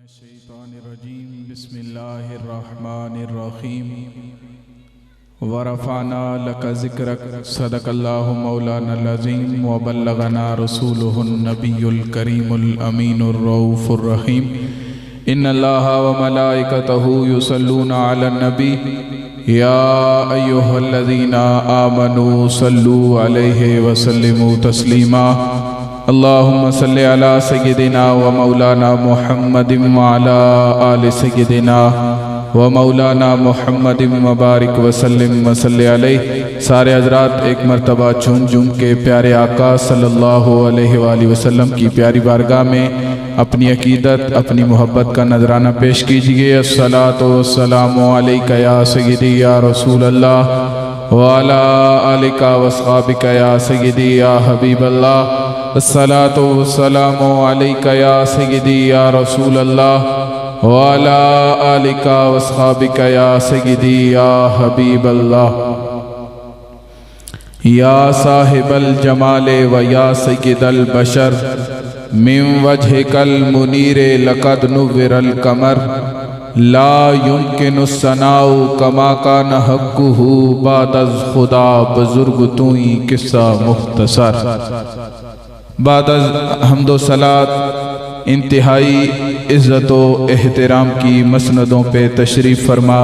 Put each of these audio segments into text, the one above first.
الشیطان الرجیم بسم اللہ الرحمن الرحیم ورفعنا لک ذکرک صدق اللہ مولانا العظیم وبلغنا رسولہ النبی الکریم الامین الرؤوف الرحیم ان اللہ وملائکتہ یصلون علی النبی یا ایہا الذین آمنوا صلوا علیہ وسلموا تسلیما اللہم صلی علی سیدنا و مولانا محمد وعلی آل سیدنا و مولانا محمد مبارک وسلم وصلی علیہ۔ سارے حضرات ایک مرتبہ جھوم کے پیارے آقا صلی اللہ علیہ وآلہ وسلم کی پیاری بارگاہ میں اپنی عقیدت اپنی محبت کا نذرانہ پیش کیجئے۔ الصلاۃ والسلام علیک یا سیدی یا رسول اللہ وعلی آلک واصحابک یا سیدی یا حبیب اللہ۔ الصلاۃ والسلام علیک یا سیدی یا رسول اللہ وعلی آلک واصحابک یا سیدی یا حبیب اللہ۔ یا صاحب الجمال و یا سید البشر من وجہک المنیر لقد نور القمر لا يمكن الثناء کما کان حقہ بعد از خدا بزرگ توئی قصہ مختصر۔ بعد از حمد و صلات انتہائی عزت و احترام کی مسندوں پہ تشریف فرما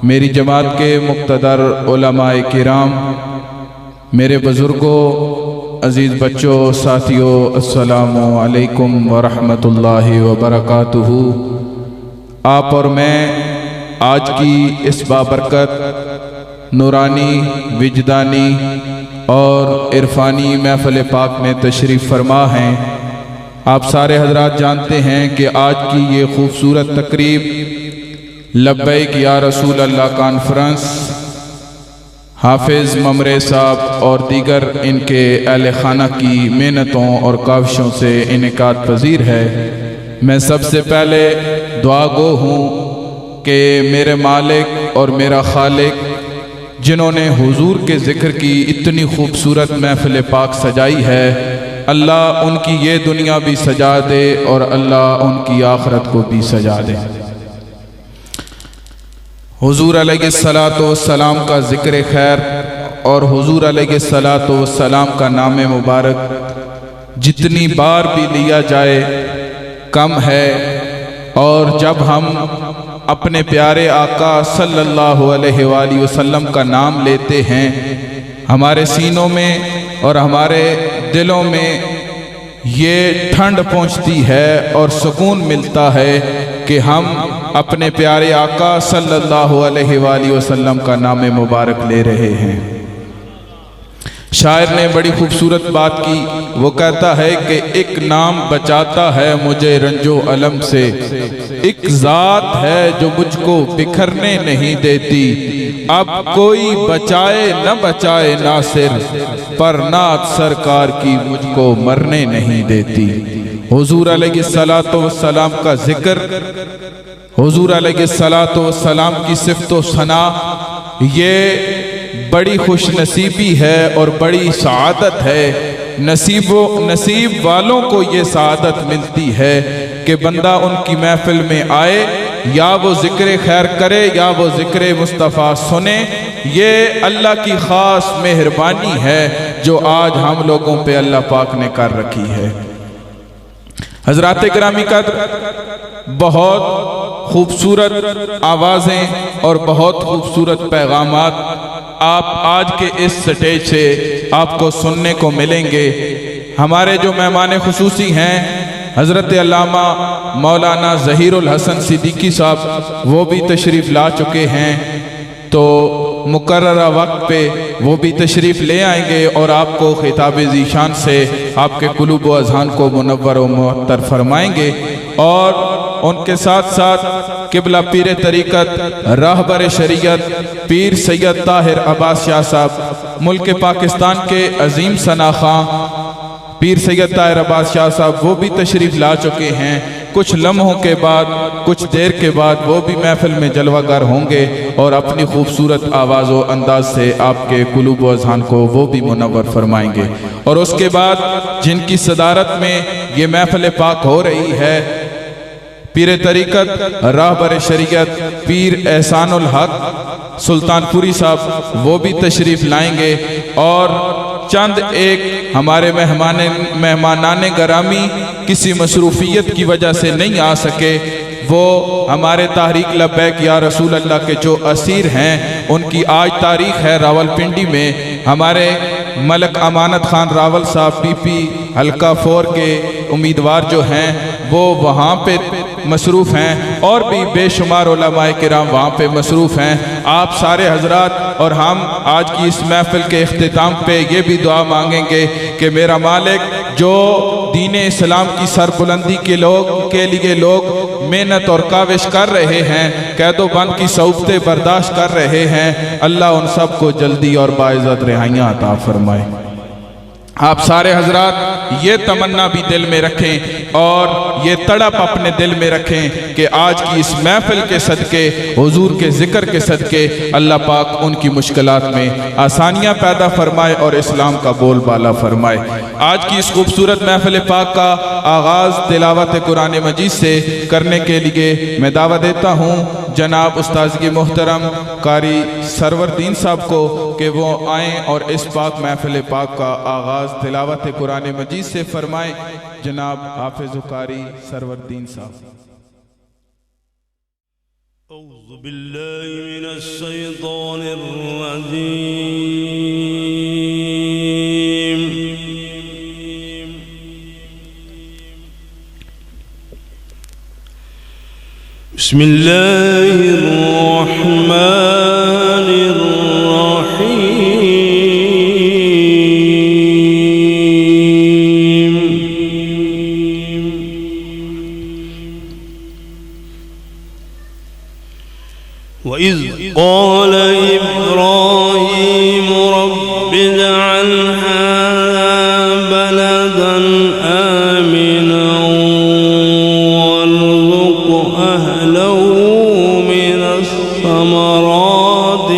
میری جماعت کے مقتدر علماء کرام، میرے بزرگوں، عزیز بچوں، ساتھیوں، السلام علیکم ورحمۃ اللہ وبرکاتہ۔ آپ اور میں آج کی اس بابرکت نورانی وجدانی اور عرفانی محفل پاک میں تشریف فرما ہیں۔ آپ سارے حضرات جانتے ہیں کہ آج کی یہ خوبصورت تقریب لبیک یا رسول اللہ کانفرنس حافظ ممرے صاحب اور دیگر ان کے اہل خانہ کی محنتوں اور کاوشوں سے انعقاد پذیر ہے۔ میں سب سے پہلے دعا گو ہوں کہ میرے مالک اور میرا خالق جنہوں نے حضور کے ذکر کی اتنی خوبصورت محفل پاک سجائی ہے، اللہ ان کی یہ دنیا بھی سجا دے اور اللہ ان کی آخرت کو بھی سجا دے۔ حضور علیہ السلام کا ذکر خیر اور حضور علیہ السلام کا نام مبارک جتنی بار بھی لیا جائے کم ہے، اور جب ہم اپنے پیارے آقا صلی اللہ علیہ وآلہ وسلم کا نام لیتے ہیں، ہمارے سینوں میں اور ہمارے دلوں میں یہ ٹھنڈ پہنچتی ہے اور سکون ملتا ہے کہ ہم اپنے پیارے آقا صلی اللہ علیہ وآلہ وسلم کا نام مبارک لے رہے ہیں۔ شاعر نے بڑی خوبصورت بات کی، وہ کہتا ہے کہ ایک نام بچاتا ہے مجھے رنج و علم سے، ایک ذات ہے جو مجھ کو بکھرنے نہیں دیتی، اب کوئی بچائے نہ بچائے ناصر، پر نعت سرکار کی مجھ کو مرنے نہیں دیتی۔ حضور علیہ السلام کا ذکر، حضور علیہ السلام کی صفت و ثنا، یہ بڑی خوش نصیبی ہے اور بڑی سعادت ہے۔ نصیب والوں کو یہ سعادت ملتی ہے کہ بندہ ان کی محفل میں آئے، یا وہ ذکر خیر کرے یا وہ ذکر مصطفیٰ سنے۔ یہ اللہ کی خاص مہربانی ہے جو آج ہم لوگوں پہ اللہ پاک نے کر رکھی ہے۔ حضرات گرامی قدر، بہت خوبصورت آوازیں اور بہت خوبصورت پیغامات آپ آج کے اس سٹیج سے آپ کو سننے کو ملیں گے۔ ہمارے جو مہمان خصوصی ہیں حضرت علامہ مولانا ظہیر الحسن صدیقی صاحب، وہ بھی تشریف لا چکے ہیں، تو مقررہ وقت پہ وہ بھی تشریف لے آئیں گے اور آپ کو خطاب ذیشان سے آپ کے قلوب و اذہان کو منور و معطر فرمائیں گے۔ اور ان کے ساتھ ساتھ قبلہ پیر طریقت راہبر شریعت پیر سید طاہر عباس شاہ صاحب، ملک پاکستان کے عظیم ثنا خواں پیر سید طاہر عباس شاہ صاحب، وہ بھی تشریف لا چکے ہیں۔ کچھ لمحوں کے بعد، کچھ دیر کے بعد وہ بھی محفل میں جلوہ گر ہوں گے اور اپنی خوبصورت آواز و انداز سے آپ کے قلوب و اذہان کو وہ بھی منور فرمائیں گے۔ اور اس کے بعد جن کی صدارت میں یہ محفل پاک ہو رہی ہے، پیر طریقت راہبر شریعت پیر احسان الحق سلطان پوری صاحب وہ بھی تشریف لائیں گے، اور چند ایک ہمارے مہمانان گرامی کسی مصروفیت کی وجہ سے نہیں آ سکے، وہ ہمارے تحریک لبیک یا رسول اللہ کے جو اسیر ہیں، ان کی آج تاریخ ہے راولپنڈی میں۔ ہمارے ملک امانت خان راول صاحب پی پی حلقہ 4 کے امیدوار جو ہیں وہ وہاں پہ مصروف ہیں، اور بھی بے شمار علماء کرام وہاں پہ مصروف ہیں۔ آپ سارے حضرات اور ہم آج کی اس محفل کے اختتام پہ یہ بھی دعا مانگیں گے کہ میرا مالک جو دین اسلام کی سربلندی کے لیے لوگ محنت اور کاوش کر رہے ہیں، قید و بند کی صعوبتیں برداشت کر رہے ہیں، اللہ ان سب کو جلدی اور باعزت رہائیاں عطا فرمائے۔ آپ سارے حضرات یہ تمنا بھی دل میں رکھیں اور یہ تڑپ اپنے دل میں رکھیں کہ آج کی اس محفل کے صدقے، حضور کے ذکر کے صدقے، اللہ پاک ان کی مشکلات میں آسانیاں پیدا فرمائے اور اسلام کا بول بالا فرمائے۔ آج کی اس خوبصورت محفل پاک کا آغاز تلاوت قرآن مجید سے کرنے کے لیے میں دعوت دیتا ہوں جناب استاذ محترم قاری سرور دین صاحب کو کہ وہ آئیں اور اس پاک محفل پاک کا آغاز تلاوت قرآن مجید سے فرمائیں۔ جناب حافظ قاری سرور دین صاحب۔ اعوذ باللہ من الشیطان الرجیم، بسم اللہ الرحمن الرحیم، وَإِذْ قَالَ إِبْرَاهِيمُ رَبِّ اجْعَلْ هَذَا بَلَدًا آمِنًا وَارْزُقْ أَهْلَهُ مِنَ الثَّمَرَاتِ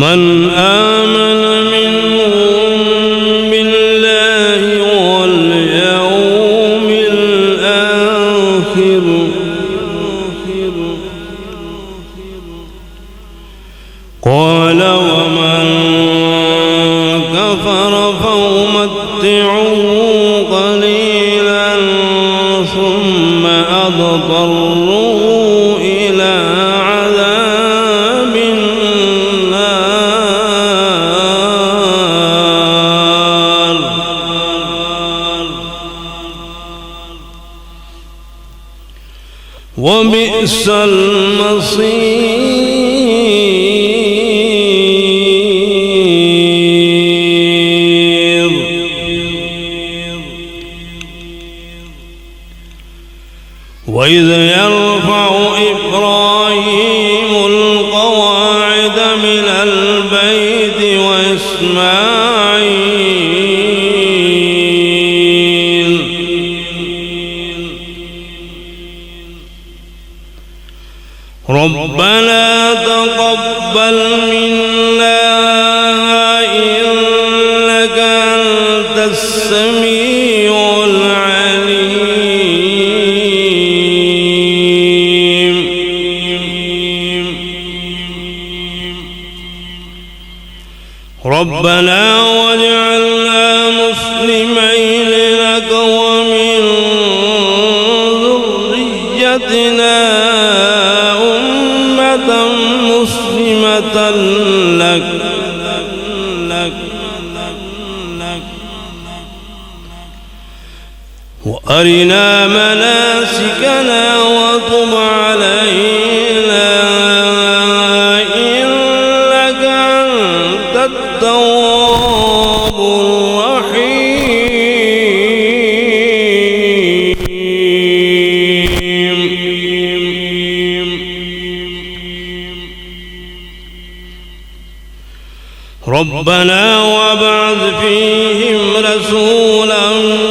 مَنْ آمَنَ منهم بالله واليوم الآخر قال ومن كفر فأمتعه قليلا ثم أضطره إلى عذاب النار وبئس المصير وإذ يرفع إبراهيم القواعد من البيت وإسماعيل ربنا تقبل منا إنك أنت السميع العليم ربنا واجعلنا مسلمين لك ومن ذريتنا أمة مسلمة لك وأرنا مناسكنا وتب علينا إنك أنت التواب الرحيم ربنا وابعث فيهم رسولا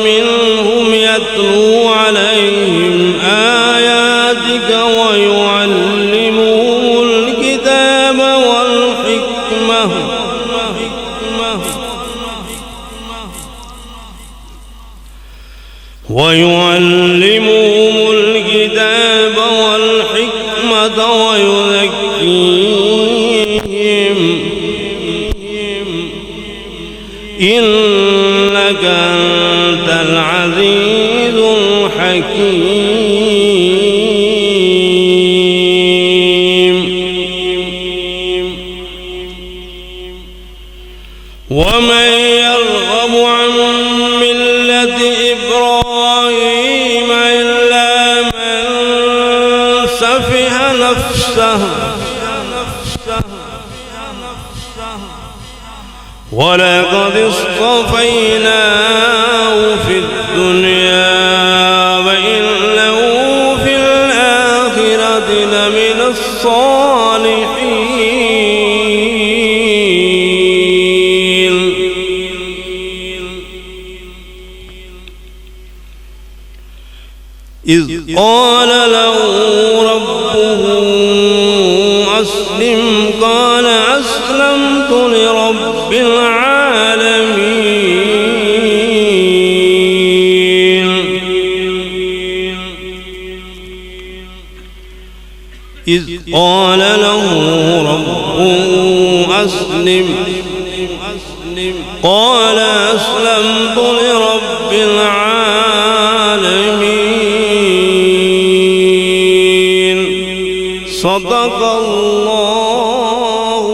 منهم يتلو عليهم آياتك ويعلمهم الكتاب ويعلمهم الكتاب والحكمة ويزكيهم إنك أنت العزيز الحكيم ومن يرغب عن ملة إبراهيم إلا من سفه نفسه ولقد اصطفيناه في الدنيا وإنه في الآخرة لمن الصالحين إذ قال له ربه أسلم قال أسلمت لرب العالمين إذ قال له ربه أسلم قال أسلمت لرب العالمين صدق الله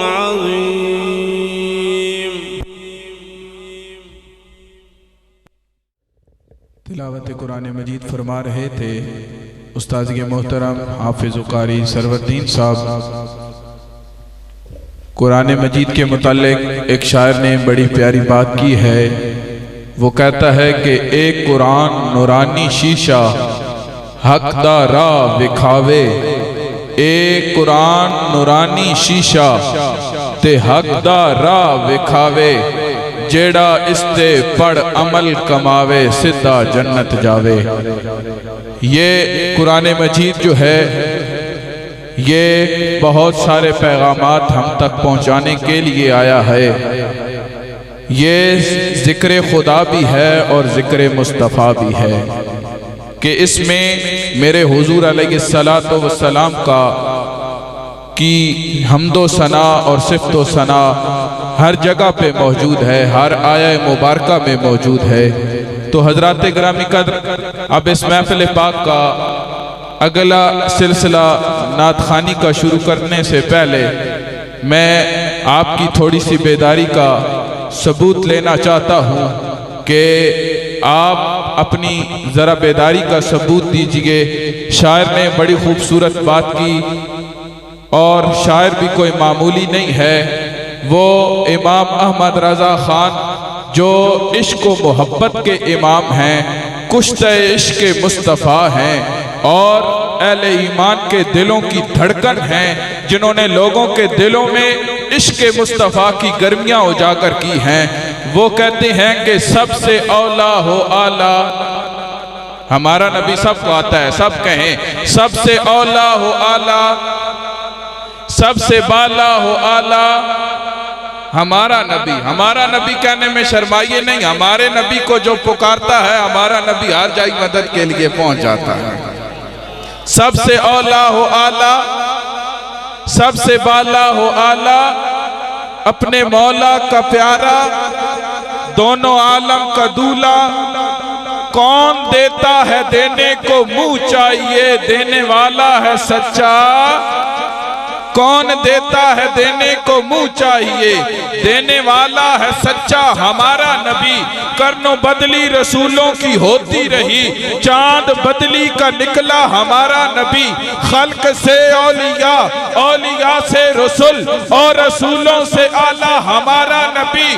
العظيم. تلاوت قرآن مجید فرما رہے تھے استاذ محترم حافظ قاری سرور الدین صاحب. قرآن مجید کے متعلق ایک شاعر نے بڑی پیاری بات کی ہے. وہ کہتا ہے کہ ایک قرآن نورانی شیشہ حق دا راہ بکھاوے. ایک قرآن نورانی شیشہ تے حق دا راہ بکھاوے. جیڑا اس تے پڑھ عمل کماوے سدھا جنت جاوے. یہ قرآن مجید جو ہے یہ بہت سارے پیغامات ہم تک پہنچانے کے لیے آیا ہے. یہ ذکر خدا بھی ہے اور ذکر مصطفیٰ بھی ہے کہ اس میں میرے حضور علیہ السلام کا کی حمد و ثنا اور صفت و ثنا ہر جگہ پہ موجود ہے، ہر آیہ مبارکہ میں موجود ہے. تو حضرات گرامی قدر، اب اس محفل پاک کا اگلا سلسلہ نعت خوانی کا شروع کرنے سے پہلے میں آپ کی تھوڑی سی بیداری کا ثبوت لینا چاہتا ہوں کہ آپ اپنی ذرا بیداری کا ثبوت دیجئے. شاعر نے بڑی خوبصورت بات کی اور شاعر بھی کوئی معمولی نہیں ہے. وہ امام احمد رضا خان جو عشق و محبت کے امام ہیں، کشتہ عشق مصطفیٰ ہیں اور اہل ایمان کے دلوں کی دھڑکن ہیں، جنہوں نے لوگوں کے دلوں میں عشق مصطفیٰ کی گرمیاں اجاگر کی ہیں. وہ کہتے ہیں کہ سب سے اولا ہو آلہ. ہمارا نبی سب کو آتا ہے، سب کہیں سب سے اولا ہو آلہ، سب سے بالا ہو آلہ ہمارا نبی. ہمارا نبی کہنے میں شرمائیے نہیں. ہمارے نبی کو جو پکارتا ہے ہمارا نبی ہر جائے مدد کے لیے پہنچ جاتا ہے. سب سے اولا ہو آلہ، سب سے بالا ہو آلہ، اپنے مولا کا پیارا، دونوں عالم کا دولا. کون دیتا ہے دینے کو منہ چاہیے، دینے والا ہے سچا. کون دیتا ہے دینے کو منہ چاہیے، دینے والا ہے سچا ہمارا نبی. کرنوں بدلی رسولوں کی ہوتی رہی، چاند بدلی کا نکلا ہمارا نبی. خلق سے اولیاء، اولیاء سے رسول اور رسولوں سے اعلیٰ ہمارا نبی.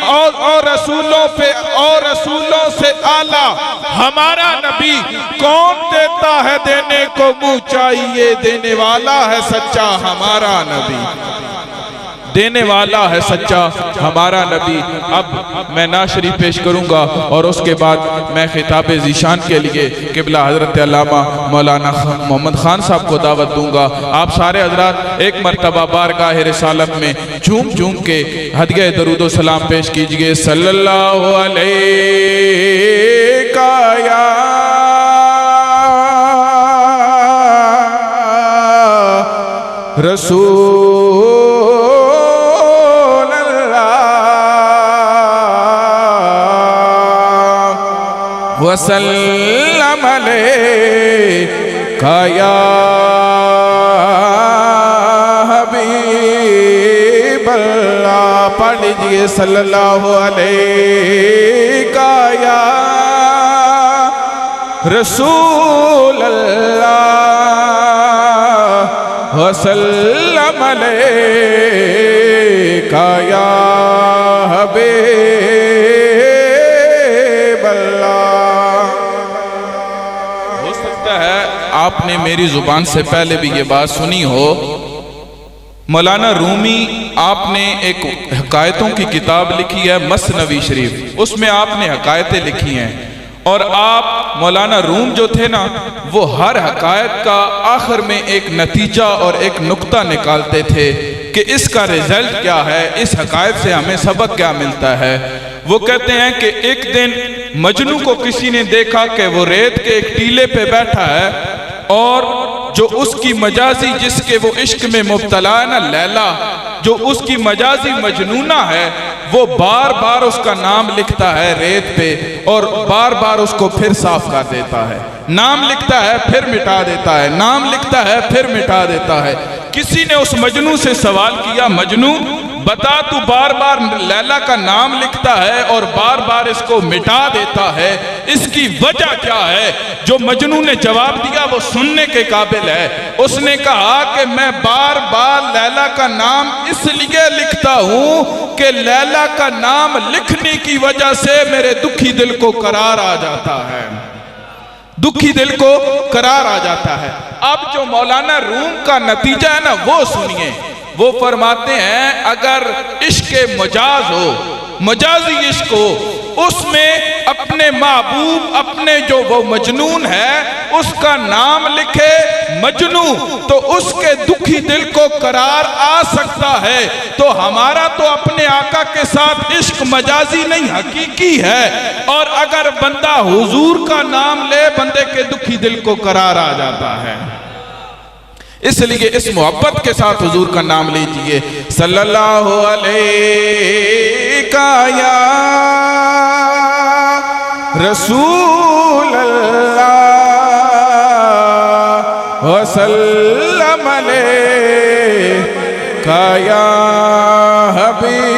اور رسولوں سے اعلیٰ ہمارا نبی. کون دیتا ہے دینے کو منہ چاہیے، دینے والا ہے سچا ہمارا نبی. دینے والا ہے سچا ہمارا نبی۔ اب میں نعت شریف پیش کروں گا اور اس کے بعد میں خطاب ذیشان کے لیے قبلہ حضرت علامہ مولانا محمد خان صاحب کو دعوت دوں گا۔ آپ سارے حضرات ایک مرتبہ بارگاہ رسالت میں جھوم جھوم کے ہدیہ درود و سلام پیش کیجئے۔ صلی اللہ علیہ یا رسول اللہ وسلم علیک یا حبیب اللہ۔ پڑھ لیجئے صلی اللہ علیہ یا رسول اللہ وسلم علیک یا حبیب اللہ۔ ہو سکتا ہے آپ نے میری زبان سے پہلے بھی یہ بات سنی ہو، مولانا رومی آپ نے ایک حکایتوں کی کتاب لکھی ہے مثنوی شریف، اس میں آپ نے حکایتیں لکھی ہیں، اور آپ مولانا روم جو تھے نا وہ ہر حکایت کا آخر میں ایک نتیجہ اور ایک نقطہ نکالتے تھے کہ اس کا رزلٹ کیا ہے، اس حکایت سے ہمیں سبق کیا ملتا ہے۔ وہ کہتے ہیں کہ ایک دن مجنو کو کسی نے دیکھا کہ وہ ریت کے ایک ٹیلے پہ بیٹھا ہے، اور جو اس کی مجازی جس کے وہ عشق میں مبتلا ہے نا لیلا، جو اس کی مجازی مجنونہ ہے، وہ بار بار اس کا نام لکھتا ہے ریت پہ اور بار بار اس کو پھر صاف کر دیتا ہے۔ نام لکھتا ہے پھر مٹا دیتا ہے، نام لکھتا ہے پھر مٹا دیتا ہے۔ کسی نے اس مجنو سے سوال کیا، مجنو بتا تو بار بار لیلا کا نام لکھتا ہے اور بار بار اس کو مٹا دیتا ہے، اس کی وجہ کیا ہے؟ جو مجنو نے جواب دیا وہ سننے کے قابل ہے۔ اس نے کہا کہ میں بار بار لیلا کا نام اس لیے لکھتا ہوں کہ لیلا کا نام لکھنے کی وجہ سے میرے دکھی دل کو قرار آ جاتا ہے، دکھی دل کو قرار آ جاتا ہے۔ اب جو مولانا روم کا نتیجہ ہے نا وہ سنیے، وہ فرماتے ہیں اگر عشق مجاز ہو، مجازی عشق ہو، اس میں اپنے محبوب اپنے جو وہ مجنون ہے اس کا نام لکھے مجنو تو اس کے دکھی دل کو قرار آ سکتا ہے۔ تو ہمارا تو اپنے آقا کے ساتھ عشق مجازی نہیں حقیقی ہے، اور اگر بندہ حضور کا نام لے بندے کے دکھی دل کو قرار آ جاتا ہے۔ اس لیے اس محبت کے ساتھ حضور کا نام لیجئے، صلی اللہ علیہ یا رسول اللہ وسلم علیک یا حبیب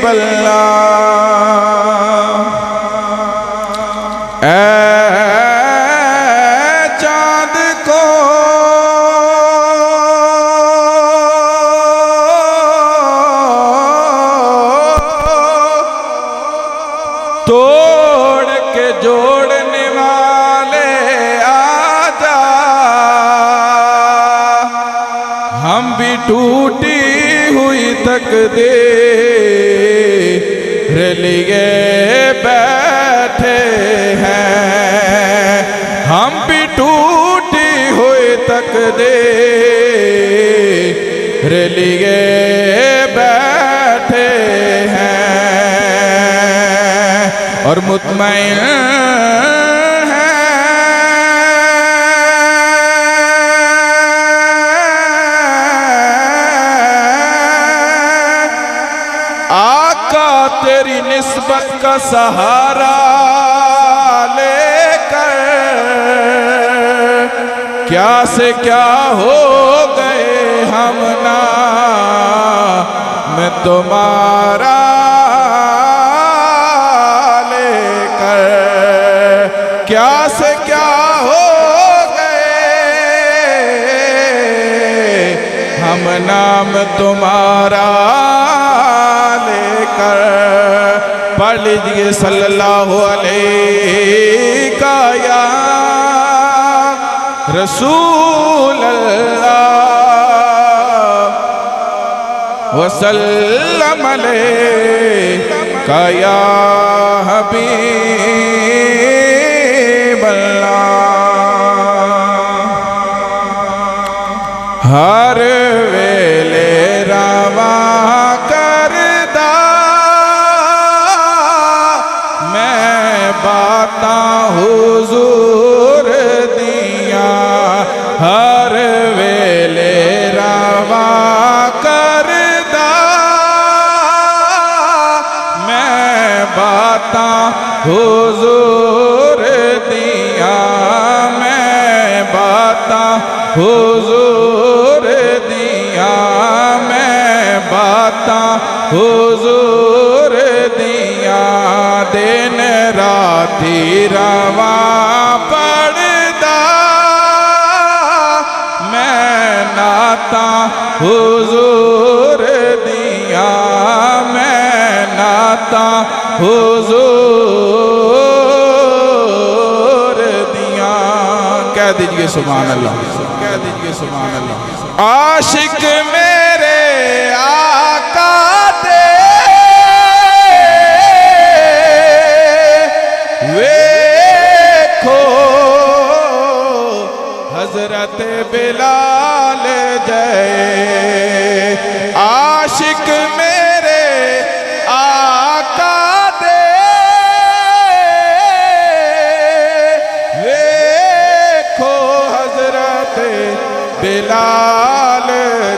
اللہ۔ توڑ کے جوڑنے والے آجا، ہم بھی ٹوٹی ہوئی تقدیر لیے بیٹھے ہیں، ہم بھی ٹوٹی ہوئی تقدیر لیے بیٹھے ہیں، اور مطمئن ہے آقا تیری نسبت کا سہارا لے کر، کیا سے کیا ہو گئے ہم نام تمہارا کیا سے کیا ہو گئے ہم نام تمہارا لے کر۔ پڑھ لیجئے صلی اللہ علیہ یا رسول اللہ وسلم علیکا یا حبیب اللہ ہر ویلے رواں کردہ میں باتاں حضور دیاں ہر ویلے رواں کردہ میں باتاں حضور دیاں میں باتاں حضور دیاں میں باتاں حضور دیاں دن راتی رواں پڑھدا میں نعتاں حضور دیاں میں نعتاں حضور دیاں کہہ دیجئے سبحان اللہ کہہ دیجئے سبحان اللہ عاشق میرے آقا دے ویکھو حضرت بلال جائے عاشق میرے آقا دے ویکھو حضرت بلال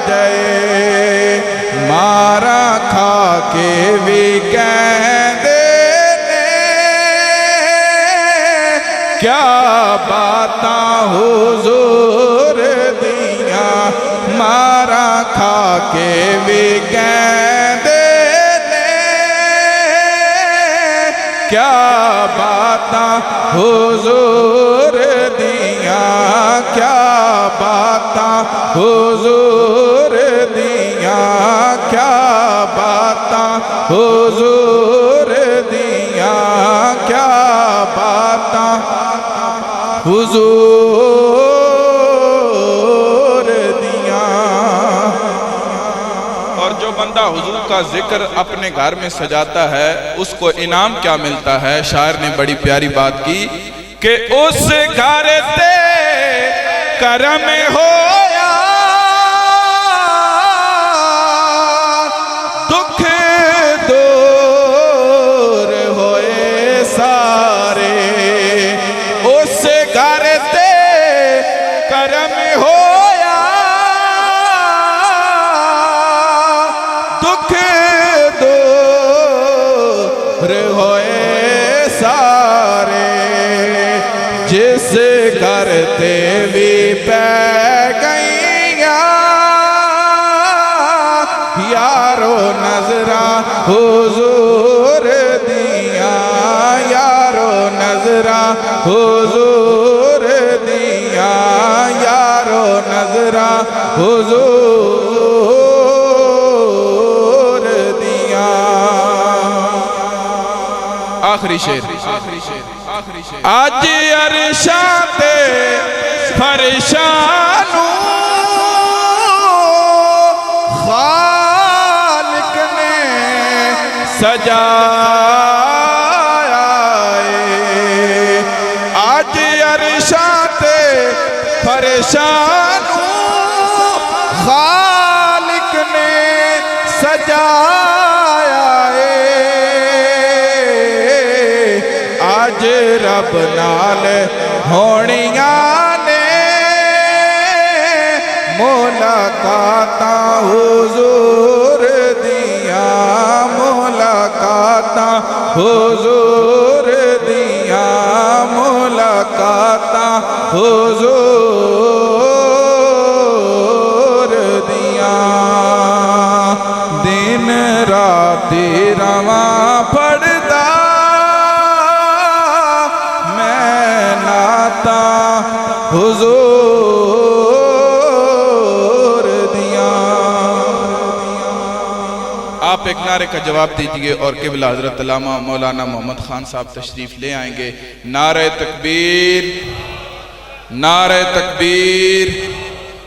جائے مارا کھا کے بھی کہندے نے کیا باتاں حضور دیاں مارا کھا کے بھی کہندے نے کیا باتاں حضور دیاں کیا باتاں حضور دیاں کیا باتاں حضور دیاں کیا باتاں حضور دیاں اور جو بندہ حضور کا ذکر اپنے گھر میں سجاتا ہے اس کو انعام کیا ملتا ہے شاعر نے بڑی پیاری بات کی کہ اس گھر تے کرم ہویا دکھ دور ہوئے سارے اس گھر تے کرم ہویا دکھ دور ہوئے سارے جس گھر تے بھی پہ گئیاں یارو نظراں حضور دیاں یارو نظراں حضور دیاں یارو نظراں حضور دیاں آخری شعر آج عرشاں تے فرشانوں خالق نے سجایا ہے آج عرشاں تے فرشانوں خالق نے سجایا ہے آج رب نال ہونیاں نے ملاقاتاں حضور دیاں ملاقاتاں حضور دیاں ملاقاتاں حضور دیاں دن رات رواں پڑھدا حضور دیاں آپ ایک نعرے کا جواب دیجئے اور قبلہ حضرت علامہ مولانا محمد خان صاحب تشریف لے آئیں گے نعرہ تکبیر نعرہ تکبیر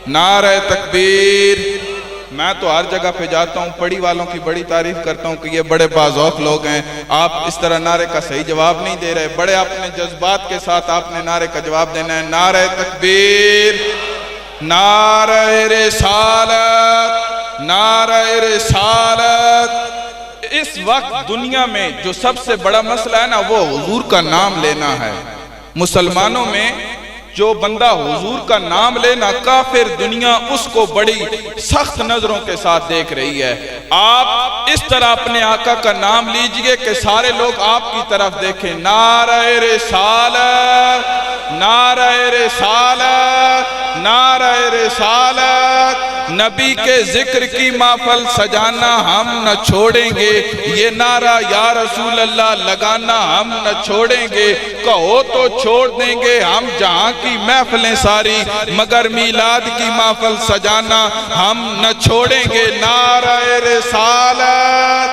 نعرہ تکبیر میں تو ہر جگہ پہ جاتا ہوں، پڑھی والوں کی بڑی تعریف کرتا ہوں کہ یہ بڑے باذوق لوگ ہیں، آپ اس طرح نعرے کا صحیح جواب نہیں دے رہے، بڑے اپنے جذبات کے ساتھ آپ نے نعرے کا جواب دینا ہے۔ نعرہ تکبیر، نعرہ رسالت، نعرہ رسالت۔ اس وقت دنیا میں جو سب سے بڑا مسئلہ ہے نا، وہ حضور کا نام لینا ہے۔ مسلمانوں میں جو بندہ حضور کا نام لینا، کافر دنیا اس کو بڑی سخت نظروں کے ساتھ دیکھ رہی ہے۔ آپ اس طرح اپنے آقا کا نام لیجئے کہ سارے لوگ آپ کی طرف دیکھیں۔ نعرہ رسالت، نعرہ رسالت، نعرہ رسالت۔ نبی کے ذکر کی محفل سجانا ہم نہ چھوڑیں گے، یہ نعرہ یا رسول اللہ لگانا ہم نہ چھوڑیں گے، کہو تو چھوڑ دیں گے ہم جہاں کی محفلیں ساری، مگر میلاد کی محفل سجانا ہم نہ چھوڑیں گے۔ نعرہ رسالت،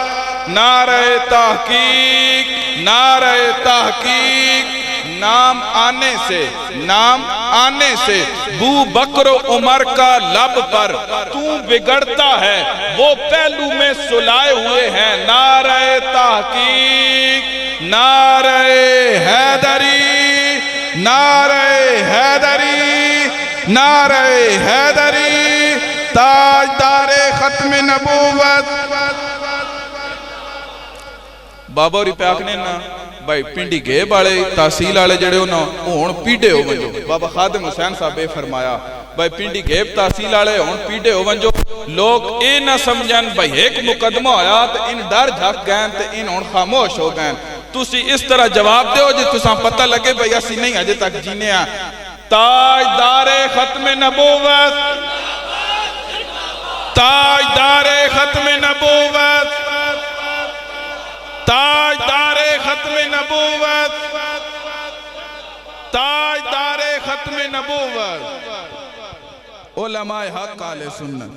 نعرہ تحقیق، نعرہ تحقیق۔ نام آنے سے، نام آنے سے بو بکر و عمر کا لب پر تو بگڑتا ہے، وہ پہلو میں سلائے ہوئے ہیں۔ نعرہ تحقیق، نعرہ حیدری، نعرہ حیدری، نعرہ حیدری۔ تاجدار ختم نبوت بابا ہوری پہ آکھنے نا بھائی پنڈی گئے بارے تحصیل آلے جڑے ہونا ہون پیڈے ہو ونجو۔ بابا خادم حسین صاحب بے فرمایا بھائی پنڈی گئے تحصیل آلے ہون پیڈے ہو ونجو۔ لوگ اے نہ سمجھن بھائی ایک مقدمہ ہویا تو ان ڈر جھک گئن تو ان ہون خاموش ہو گئن۔ تُسی اس طرح جواب دے ہو جی تُساں پتہ لگے بھائی اسی نہیں آجے تک جینے ہیں۔ تاجدار ختم نبوت، تاجدار ختم نبوت، تاجدار ختم نبوت، تاجدار ختم نبوت، علماء حق اہل سنت۔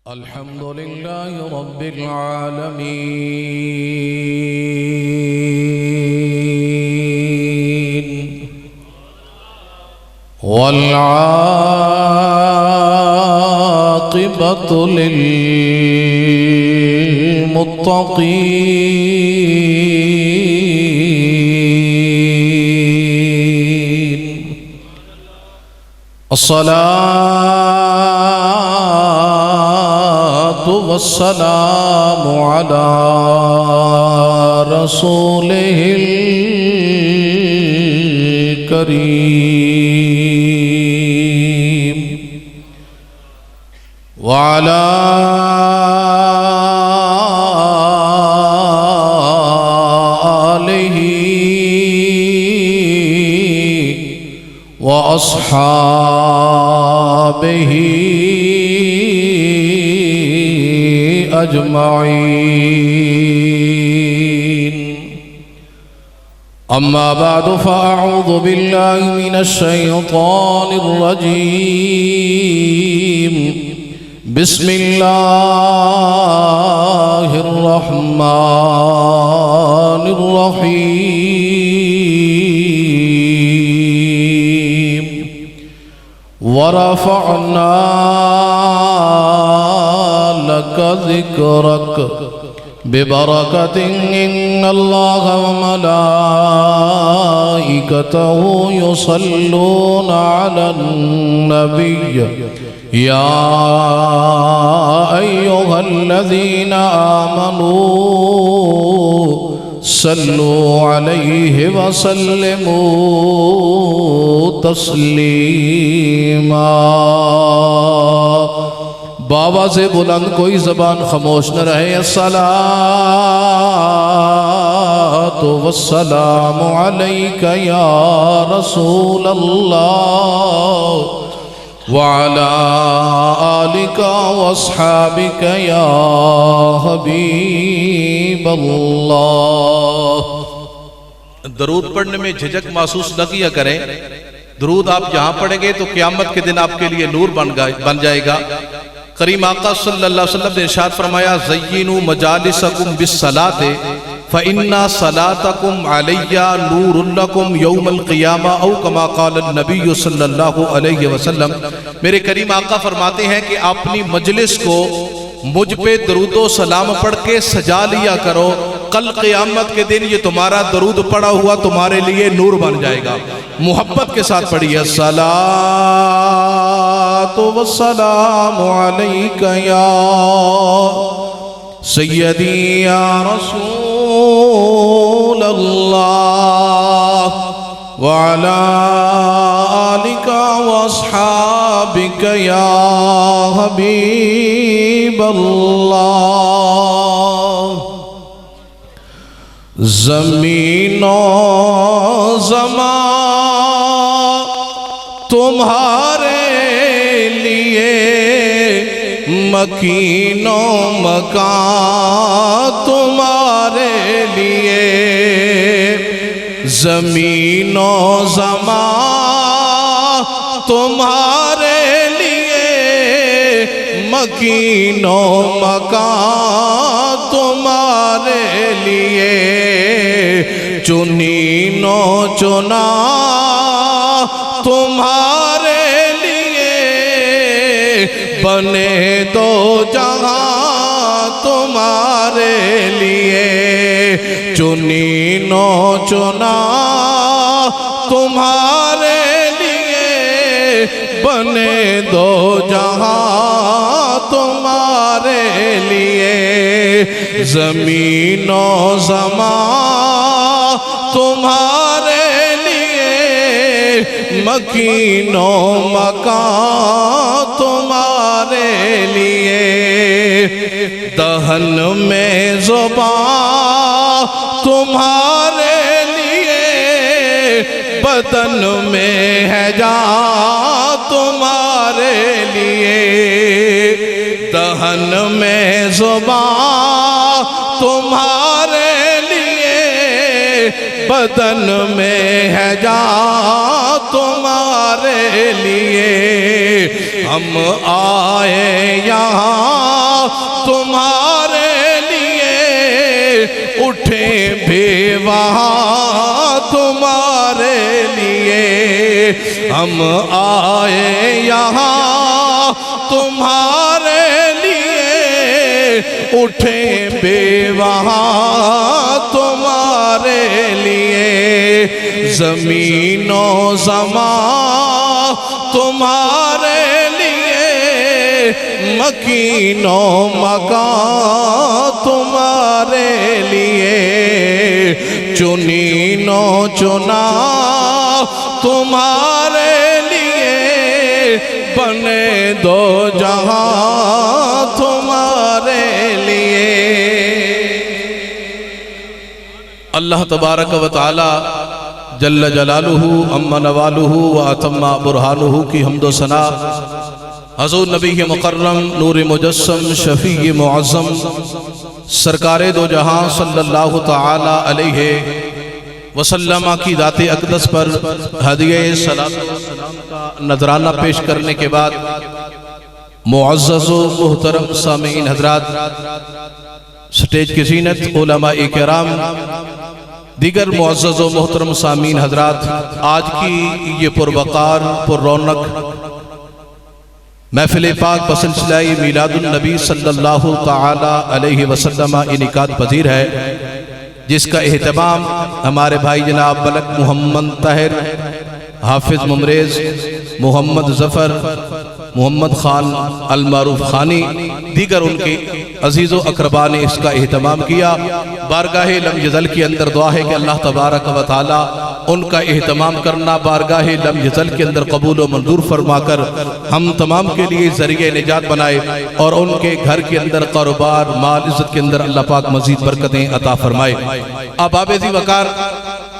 الحمدللہ رب العالمین والعاقبۃ للمتقین، الصلاة والسلام على رسوله الكريم وعلى آله وأصحابه أجمعين، أما بعد فأعوذ بالله من الشيطان الرجيم، بسم الله الرحمن الرحيم، ورفعنا لك ذكرك ببركة إن الله وملائكته يصلون على النبي يا أيها الذين آمنوا صلوا عليه وسلموا تسلیما۔ بابا سے بلند کوئی زبان خاموش نہ رہے۔ الصلاۃ والسلام علیک یا رسول اللہ وعلى آلك واصحابك یا حبیب اللہ۔ درود پڑھنے میں جھجک محسوس نہ کیا کریں، درود آپ جہاں پڑھیں گے تو قیامت کے دن آپ کے لیے نور بن جائے گا۔ کریم آقا صلی اللہ علیہ وسلم نے ارشاد فرمایا زینوا مجالسکم بالصلاۃ فَإِنَّا صَلَاتَكُمْ عَلَيَّ نُورٌ لَكُمْ يَوْمَ الْقِيَامَةِ او کما قال النبی صلی اللہ علیہ وسلم۔ میرے کریم آقا فرماتے ہیں کہ اپنی مجلس کو مجھ پہ درود و سلام پڑھ کے سجا لیا کرو، کل قیامت کے دن یہ تمہارا درود پڑھا ہوا تمہارے لیے نور بن جائے گا۔ محبت کے ساتھ پڑھیے، الصلاۃ والسلام علیک یا سیدی یا رسول اللہ وعلا آلک واصحابک یا حبیب اللہ۔ زمین و زمان تمہارے لیے، مکین و مکان تمہارے لیے، زمین و زمان تمہارے لیے، مکین و مکان تمہارے لیے، چنین و چنا تمہارے لیے، بنے دو جہاں تمہارے لیے، چنین و چنا تمہارے لیے، بنے دو جہاں تمہارے لیے، زمین و زمان تمہارے لیے، مکین و مکان تمہارے لیے، دہن میں زبان تمہارے لیے، بدن میں ہے جان تمہارے لیے، دہن میں زبان تمہارے لیے، بدن میں ہے جان تمہارے لیے، ہم آئے یہاں تمہارے لیے، اٹھیں بھی وہاں تمہارے لیے، ہم آئے یہاں تمہارے لیے، اٹھیں بھی وہاں تمہارے لیے، زمین و زمان تمہارے لیے، مکین و مکان تمہارے لیے، چنین و چنا تمہارے لیے، بنے دو جہاں تمہارے لیے۔ اللہ تبارک و تعالی جل جلالہ اما نوالہ و اتم برہانہ کی حمد و ثنا حضور نبی مکرم نور مجسم شفیع معظم سرکار دو جہاں صلی اللہ تعالی علیہ وسلم کی ذات اقدس پر ہدیہ صلاۃ و سلام کا نذرانہ پیش کرنے کے بعد معزز و محترم سامعین حضرات، سٹیج کی زینت، علماء کرام، دیگر معزز و محترم سامعین حضرات، آج کی یہ پروقار پر رونق محفل پاک بسلسلہ میلاد النبی صلی اللہ تعالی علیہ وسلم انعقاد پذیر ہے، جس کا اہتمام ہمارے بھائی جناب ملک محمد طاہر، حافظ ممریز، محمد ظفر، محمد خان المعروف خانی، دیگر ان کے عزیز و اقربا نے اس کا اہتمام کیا۔ بارگاہ لم یزل کے اندر دعا ہے کہ اللہ تبارک و تعالی ان کا اہتمام کرنا بارگاہ لم یزل کے اندر قبول و منظور فرما کر ہم تمام کے لیے ذریعہ نجات بنائے، اور ان کے گھر کے اندر کاروبار مال عزت کے اندر اللہ پاک مزید برکتیں عطا فرمائے۔ احباب ذی وقار،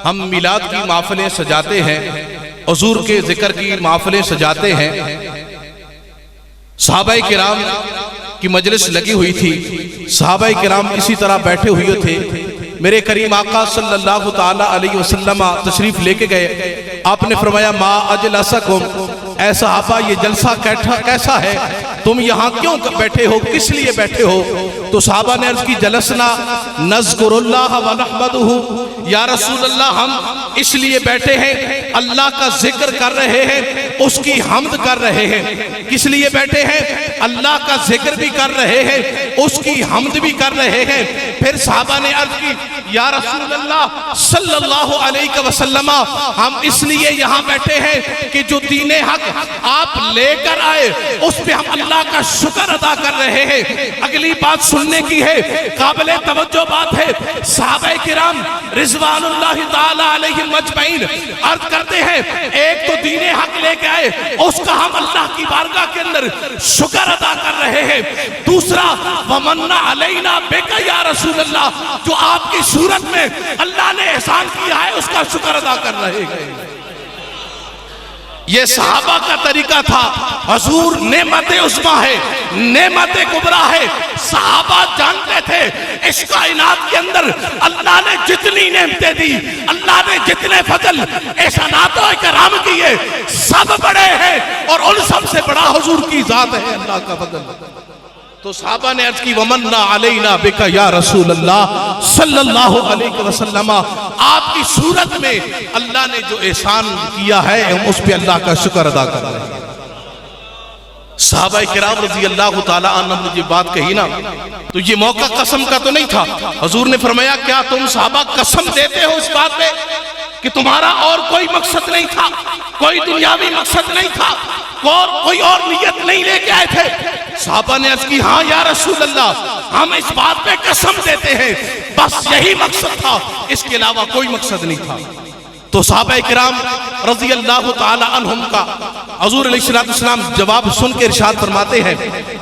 ہم میلاد کی محفلیں سجاتے ہیں، حضور کے ذکر کی محفلیں سجاتے ہیں۔ صحابہ کرام کی مجلس لگی ہوئی تھی، صحابہ کرام اسی طرح بیٹھے ہوئے تھے، میرے کریم آقا صلی اللہ تعالی علیہ وسلم تشریف لے کے گئے۔ آپ نے فرمایا ما اجلسکم، اے صحابہ یہ جلسہ کیسا ہے، تم یہاں کیوں بیٹھے ہو، کس لیے بیٹھے ہو؟ تو صحابہ نے عرض کی جلسنا نذکر اللہ و نحمدہ، یا رسول اللہ ہم اس لیے بیٹھے ہیں اللہ کا ذکر کر رہے ہیں، اس کی حمد کر رہے ہیں۔ کس لیے بیٹھے ہیں؟ اللہ کا ذکر بھی کر رہے ہیں، اس کی حمد بھی کر رہے ہیں۔ پھر صحابہ نے عرض کی یا رسول اللہ صلی اللہ علیہ وسلم ہم اس لیے یہاں بیٹھے ہیں کہ جو دین حق آپ لے کر آئے اس پہ ہم اللہ کا شکر ادا کر رہے ہیں۔ اگلی بات سننے کی ہے، قابل توجہ بات ہے۔ صحابہ کرام رضوان اللہ تعالی علیہم اجمعین عرض کرتے ہیں ایک تو دین حق لے کے آئے، اس کا ہم اللہ کی بارگاہ کے اندر شکر ادا کر رہے ہیں۔ دوسرا ومن علینا بک یا رسول اللہ، جو آپ کی صورت میں اللہ نے احسان کیا ہے اس کا شکر ادا کر رہے ہیں۔ یہ صحابہ کا طریقہ تھا۔ حضور نعمت عظمیٰ ہے، نعمت کبریٰ ہے۔ صحابہ جانتے تھے اس کائنات کے اندر اللہ نے جتنی نعمتیں دی، اللہ نے جتنے فضل احسانات و اکرام کیے، سب بڑے ہیں اور ان سب سے بڑا حضور کی ذات ہے اللہ کا فضل۔ تو صحابہ نے عرض کی ومن علینا بک یا رسول اللہ صلی اللہ علیہ وسلم، آپ کی صورت میں اللہ نے جو احسان کیا ہے ہم اس پہ اللہ کا شکر ادا کر رہے ہیں۔ صحابہ کرام رضی اللہ تعالیٰ عنہ نے یہ بات کہی نا تو یہ موقع قسم کا تو نہیں تھا۔ حضور نے فرمایا کیا تم صحابہ قسم دیتے ہو اس بات پہ کہ تمہارا اور کوئی مقصد نہیں تھا، کوئی دنیاوی مقصد نہیں تھا، کوئی اور نیت نہیں لے کے آئے تھے؟ صحابہ نے عرض کی ہاں یا رسول اللہ ہم اس بات پہ قسم دیتے ہیں، بس یہی مقصد تھا، اس کے علاوہ کوئی مقصد نہیں تھا۔ تو صحابہ کرام رضی اللہ تعالی عنہم کا حضور علیہ السلام جواب سن کے ارشاد فرماتے ہیں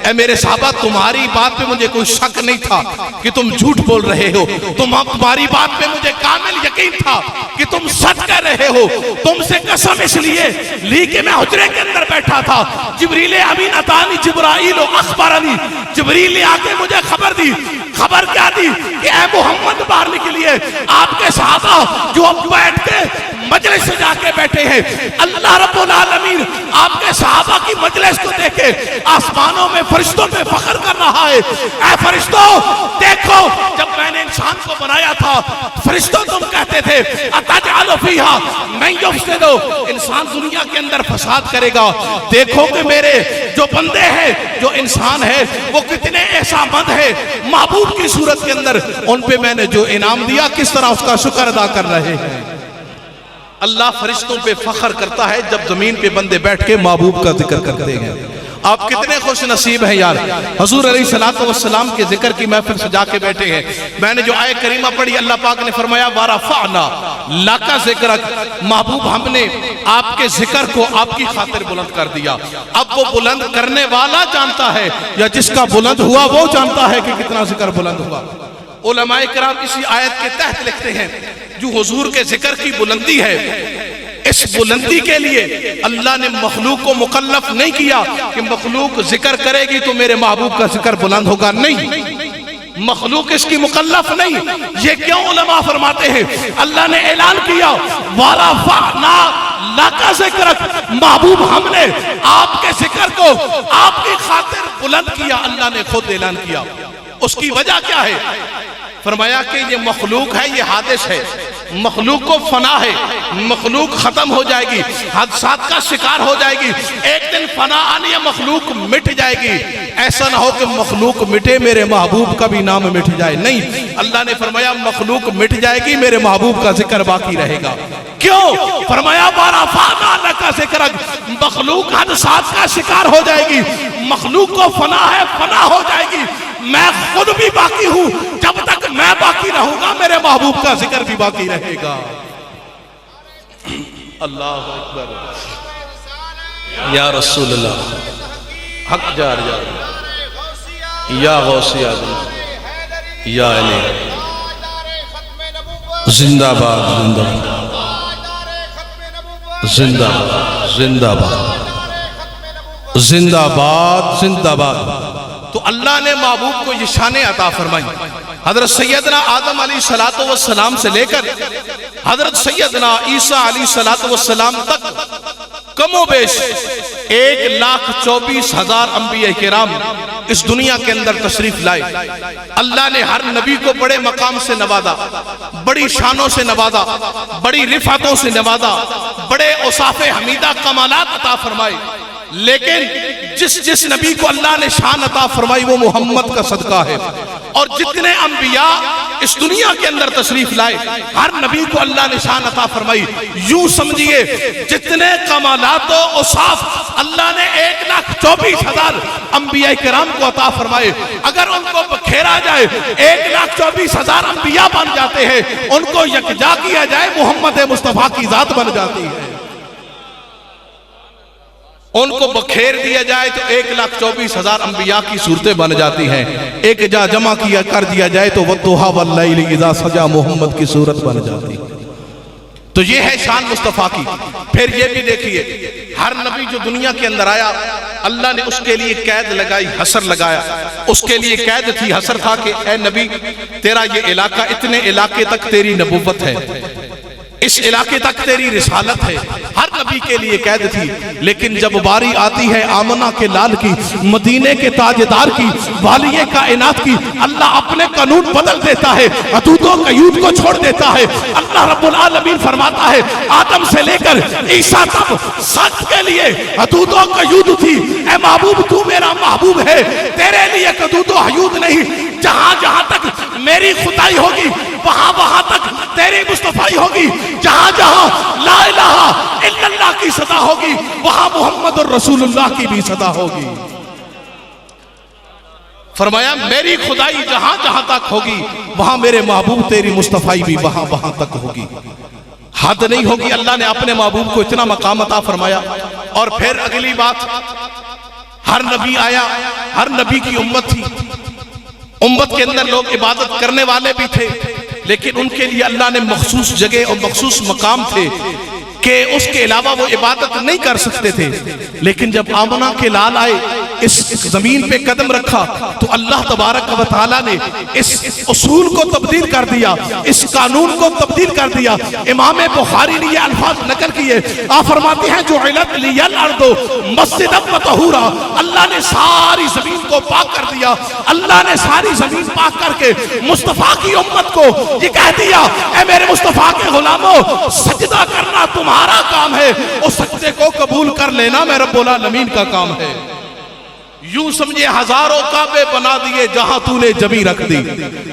اے میرے صحابہ تمہاری بات پہ مجھے کوئی شک نہیں تھا کہ تم جھوٹ بول رہے ہو، تمہاری بات پہ مجھے کامل یقین تھا کہ تم سچ کہہ رہے ہو۔ تم سے قسم اس لیے لی کہ میں حجرے کے اندر بیٹھا تھا، جبریل امین اتانی جبرائیل اخبرنی، جبریل نے آ کے مجھے خبر دی۔ خبر کیا دی کہ اے محمد باہر نکلیے، آپ کے صحابہ جو اب بیٹھ کے مجلس سے جا کے بیٹھے ہیں، اللہ رب العالمین آپ کے صحابہ کی مجلس کو دیکھے آسمانوں میں فرشتوں پہ فخر کر رہا ہے۔ اے فرشتوں دیکھو، جب میں نے انسان کو بنایا تھا فرشتوں تم کہتے تھے اتجعل فیہا من یفسد، انسان دنیا کے اندر فساد کرے گا، دیکھو کہ میرے جو بندے ہیں جو انسان ہے وہ کتنے احسان مند ہے، محبوب کی صورت کے اندر ان پہ میں نے جو انعام دیا کس طرح اس کا شکر ادا کر رہے ہیں۔ اللہ فرشتوں پہ فخر کرتا ہے جب زمین پہ بندے بیٹھ کے محبوب کا ذکر کرتے ہیں۔ آپ کتنے خوش نصیب ہیں یار، حضور علیہ السلام کے ذکر کی محفل سجا کے بیٹھے ہیں۔ میں نے جو آیت کریمہ پڑھی اللہ پاک نے فرمایا وَرَفَعْنَا لَكَ ذِكْرَكَ، محبوب ہم نے آپ کے ذکر کو آپ کی خاطر بلند کر دیا۔ اب وہ بلند کرنے والا جانتا ہے یا جس کا بلند ہوا وہ جانتا ہے کہ کتنا ذکر بلند ہوا۔ علماء کرام اسی آیت کے تحت لکھتے ہیں جو حضور کے ذکر کی بلندی ہے، اس بلندی کے لیے اللہ نے مخلوق کو مکلف نہیں کیا کہ مخلوق ذکر کرے گی تو میرے محبوب کا ذکر بلند ہوگا، نہیں، مخلوق اس کی مکلف نہیں۔ یہ کیوں علماء فرماتے ہیں اللہ نے اعلان کیا وَرَفَعْنَا لَكَ ذِكْرَكَ، محبوب ہم نے آپ کے ذکر کو آپ کی خاطر بلند کیا، اللہ نے خود اعلان کیا۔ اس کی وجہ کیا ہے؟ فرمایا کہ یہ مخلوق ہے، یہ حادث ہے، مخلوق کو فنا ہے، مخلوق ختم ہو جائے گی، حادثات کا شکار ہو جائے گی، ایک دن فنا آنی ہے، مخلوق مٹ جائے گی۔ ایسا نہ ہو کہ مخلوق مٹے میرے محبوب کا بھی نام مٹ جائے، نہیں، اللہ نے فرمایا مخلوق مٹ جائے گی میرے محبوب کا ذکر باقی رہے گا۔ کیوں؟ فرمایا وَرَفَعْنَا لَكَ ذِكْرَكَ، مخلوق حادثات کا شکار ہو جائے گی، مخلوق کو فنا ہے، فنا ہو جائے گی، میں خود بھی باقی ہوں، جب تک میں باقی رہوں گا میرے محبوب کا ذکر بھی باقی رہے گا۔ اللہ اکبر، یا رسول اللہ، حق جار جار، یا غوثی اعظم، یا علی، زندہ باد، زندہ باد، زندہ باد، زندہ باد، زندہ باد، زندہ باد۔ تو اللہ نے محبوب کو یہ شان عطا فرمائی۔ حضرت سیدنا آدم علیہ السلام سے لے کر حضرت سیدنا عیسیٰ علیہ السلام تک کم و بیش 1,24,000 انبیاء کرام اس دنیا کے اندر تشریف لائے، اللہ نے ہر نبی کو بڑے مقام سے نوازا، بڑی شانوں سے نوازا، بڑی رفعتوں سے نوازا، بڑے اوصاف حمیدہ کمالات عطا فرمائے، لیکن جس نبی کو اللہ نے شان عطا فرمائی وہ محمد کا صدقہ ہے۔ اور جتنے انبیاء اس دنیا کے اندر تشریف لائے، ہر نبی کو اللہ نے شان عطا فرمائی۔ یوں سمجھئے جتنے کمالات و اوصاف اللہ نے 1,24,000 انبیاء کرام کو عطا فرمائے، اگر ان کو بکھیرا جائے 1,24,000 انبیاء بن جاتے ہیں، ان کو یکجا کیا جائے محمد مصطفیٰ کی ذات بن جاتی ہے۔ ان کو بکھیر دیا جائے تو 1,24,000 انبیاء کی صورتیں بن جاتی ہیں، ایک جا جمع کیا کر دیا جائے تو وَالضُّحَىٰ وَاللَّيْلِ إِذَا سَجَىٰ محمد کی صورت بن جاتی ہے۔ تو یہ ہے شان مصطفیٰ کی۔ پھر یہ بھی دیکھیے ہر نبی جو دنیا کے اندر آیا اللہ نے اس کے لیے قید لگائی، حصر لگایا، اس کے لیے قید تھی، حصر تھا کہ اے نبی تیرا یہ علاقہ اتنے علاقے تک تیری نبوت ہے، اس علاقے تک تیری رسالت ہے، ہر نبی کے لیے قید تھی۔ لیکن جب باری آتی ہے آمنہ کے لال کی، مدینے کے تاجدار کی، والی کائنات کی، اللہ اپنے قانون بدل دیتا ہے، حدود و قیود کو چھوڑ دیتا ہے۔ اللہ رب العالمین فرماتا ہے آدم سے لے کر عیسیٰ تک سب کے لیے حدود و قیود تھی، اے محبوب تو میرا محبوب ہے، تیرے لیے حدود و قیود نہیں۔ جہاں جہاں تک میری خدائی ہوگی وہاں وہاں تک تیری مصطفیٰ ہوگی، جہاں جہاں لا الہ الا اللہ کی صدا ہوگی وہاں محمد الرسول اللہ کی بھی صدا ہوگی۔ فرمایا میری خدائی جہاں جہاں تک ہوگی وہاں میرے محبوب تیری مصطفیٰ بھی وہاں وہاں تک ہوگی۔ حد نہیں ہوگی، اللہ نے اپنے محبوب کو اتنا مقام عطا فرمایا۔ اور پھر اگلی بات، ہر نبی آیا، ہر نبی کی امت تھی، امت کے اندر لوگ عبادت کرنے والے بھی تھے، لیکن ان کے لیے اللہ نے مخصوص جگہ اور مخصوص مقام تھے کہ اس کے علاوہ وہ عبادت نہیں کر سکتے تھے۔ لیکن جب آمنہ کے لال آئے، اس زمین پہ قدم رکھا تو اللہ تبارک و تعالیٰ نے اس اصول کو تبدیل کر دیا، اس قانون کو تبدیل کر دیا۔ امام بخاری نے یہ الفاظ نقل کیے، آپ فرماتے ہیں جعلت لی الارض مسجدا وطہورا، اللہ نے ساری زمین کو پاک کر دیا، اللہ نے ساری زمین پاک کر کے مصطفیٰ کی امت کو یہ کہہ دیا اے میرے مصطفیٰ کے غلاموں سجدہ کرنا تمہارا کام ہے، اس سجدے کو قبول کر لینا میں رب العالمین کا کام ہے۔ یوں سمجھے ہزاروں کعبے بنا دیے جہاں تو نے جبی رکھ دی،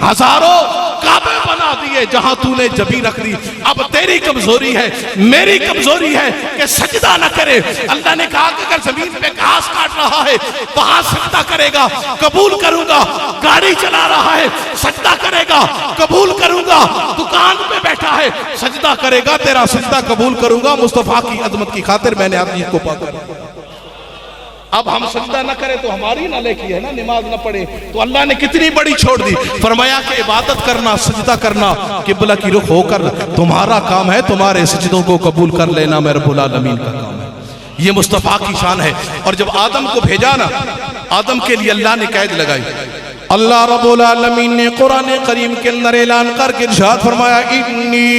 ہزاروں کعبے بنا دیے جہاں تو نے جبی رکھ دی۔ اب تیری کمزوری ہے، میری کمزوری ہے کہ سجدہ نہ کرے۔ اللہ نے کہا کہ اگر زمین پہ گھاس کاٹ رہا ہے وہاں سجدہ کرے گا قبول کروں گا، گاڑی چلا رہا ہے سجدہ کرے گا قبول کروں گا، دکان پہ بیٹھا ہے سجدہ کرے گا، تیرا سجدہ قبول کروں گا۔ مصطفیٰ کی عظمت کی خاطر میں نے آدمی کو پاک کیا۔ اب ہم سجدہ نہ کریں تو ہماری نہ لیکی ہے نا، نماز نہ پڑھے تو اللہ نے کتنی بڑی چھوڑ دی۔ فرمایا کہ عبادت کرنا، سجدہ کرنا قبلہ کی رخ ہو کر تمہارا کام ہے، تمہارے سجدوں کو قبول کر لینا میں رب العالمین کا کام ہے۔ یہ مصطفیٰ کی شان ہے۔ اور جب آدم کو بھیجا نا، آدم کے لیے اللہ نے قید لگائی۔ اللہ رب العالمین نے قرآن کریم کے اندر اعلان کر کے ارشاد فرمایا انی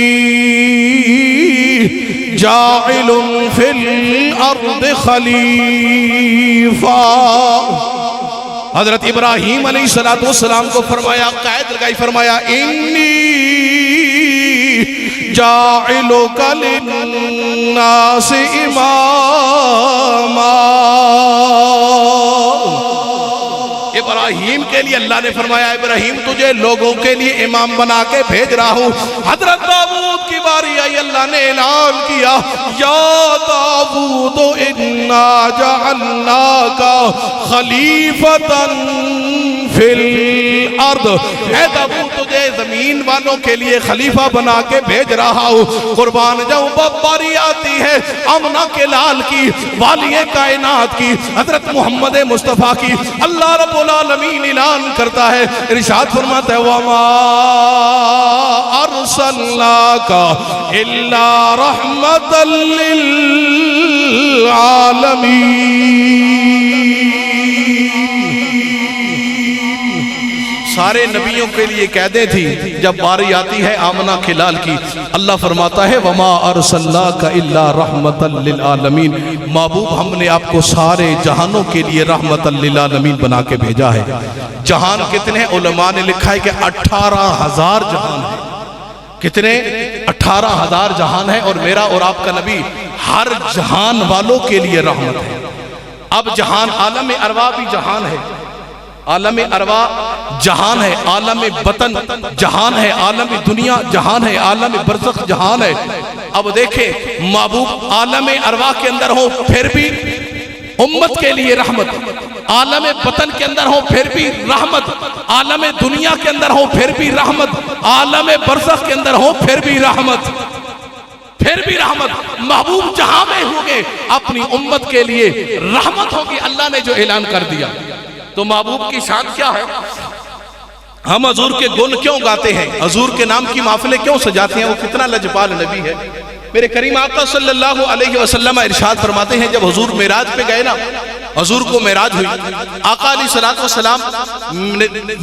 جاعل فی الارض خلیفہ۔ حضرت ابراہیم علیہ السلام کو فرمایا، قید لگائی، فرمایا انی جاعلک للناس اماما۔ ابراہیم کے لیے اللہ نے فرمایا ابراہیم تجھے لوگوں کے لیے امام بنا کے بھیج رہا ہوں۔ حضرت داؤد کی باری آئی، اللہ نے اعلان کیا یا داؤد انا جعلناک خلیفۃ فی الارض، اے داؤد تجھے زمین والوں کے لیے خلیفہ بنا کے بھیج رہا ہوں۔ قربان جاؤں باری آتی ہے آمنہ کے لال کی، والی کائنات کی، حضرت محمد مصطفیٰ کی، اللہ رب العالمین اعلان کرتا ہے، ارشاد فرماتا ہے وَمَا أَرْسَلْنَاكَ إِلَّا رَحْمَةً لِلْعَالَمِينَ۔ سارے نبیوں کے لیے قیدیں تھی، جب باری آتی ہے آمنہ کھلال کی، اللہ فرماتا ہے وما ارسلناک الا رحمتا للعالمین، محبوب ہم نے آپ کو سارے جہانوں کے لیے رحمتا للعالمین بنا کے بھیجا ہے۔ جہان کتنے ہیں؟ علماء نے لکھا ہے کہ 18,000 جہان ہے۔ کتنے؟ 18,000 جہان ہے، اور میرا اور آپ کا نبی ہر جہان والوں کے لیے رحمت ہے۔ اب جہان عالم ارواح بھی جہان ہے، عالم ارواح جہان ہے، عالم بطن جہان ہے، عالم دنیا جہان ہے، عالم برزخ جہان ہے۔ اب دیکھیں محبوب عالم ارواح کے اندر ہو پھر بھی امت کے لیے رحمت، عالم بطن کے اندر ہو پھر بھی رحمت، عالم دنیا کے اندر ہو پھر بھی رحمت، عالم برزخ کے اندر ہو پھر بھی رحمت، پھر بھی رحمت۔ محبوب جہاں میں ہوگے اپنی امت کے لیے رحمت ہوگی، اللہ نے جو اعلان کر دیا۔ تو محبوب کی شان کیا ہے؟ ہم حضور کے گن کیوں گاتے ہیں؟ حضور کے نام کی محفلیں کیوں سجاتے ہیں؟ وہ کتنا لجپال نبی ہے۔ میرے کریم آقا صلی اللہ علیہ وسلم ارشاد فرماتے ہیں جب حضور معراج پہ گئے نا، حضور کو معراج ہوئی، آقا علیہ السلام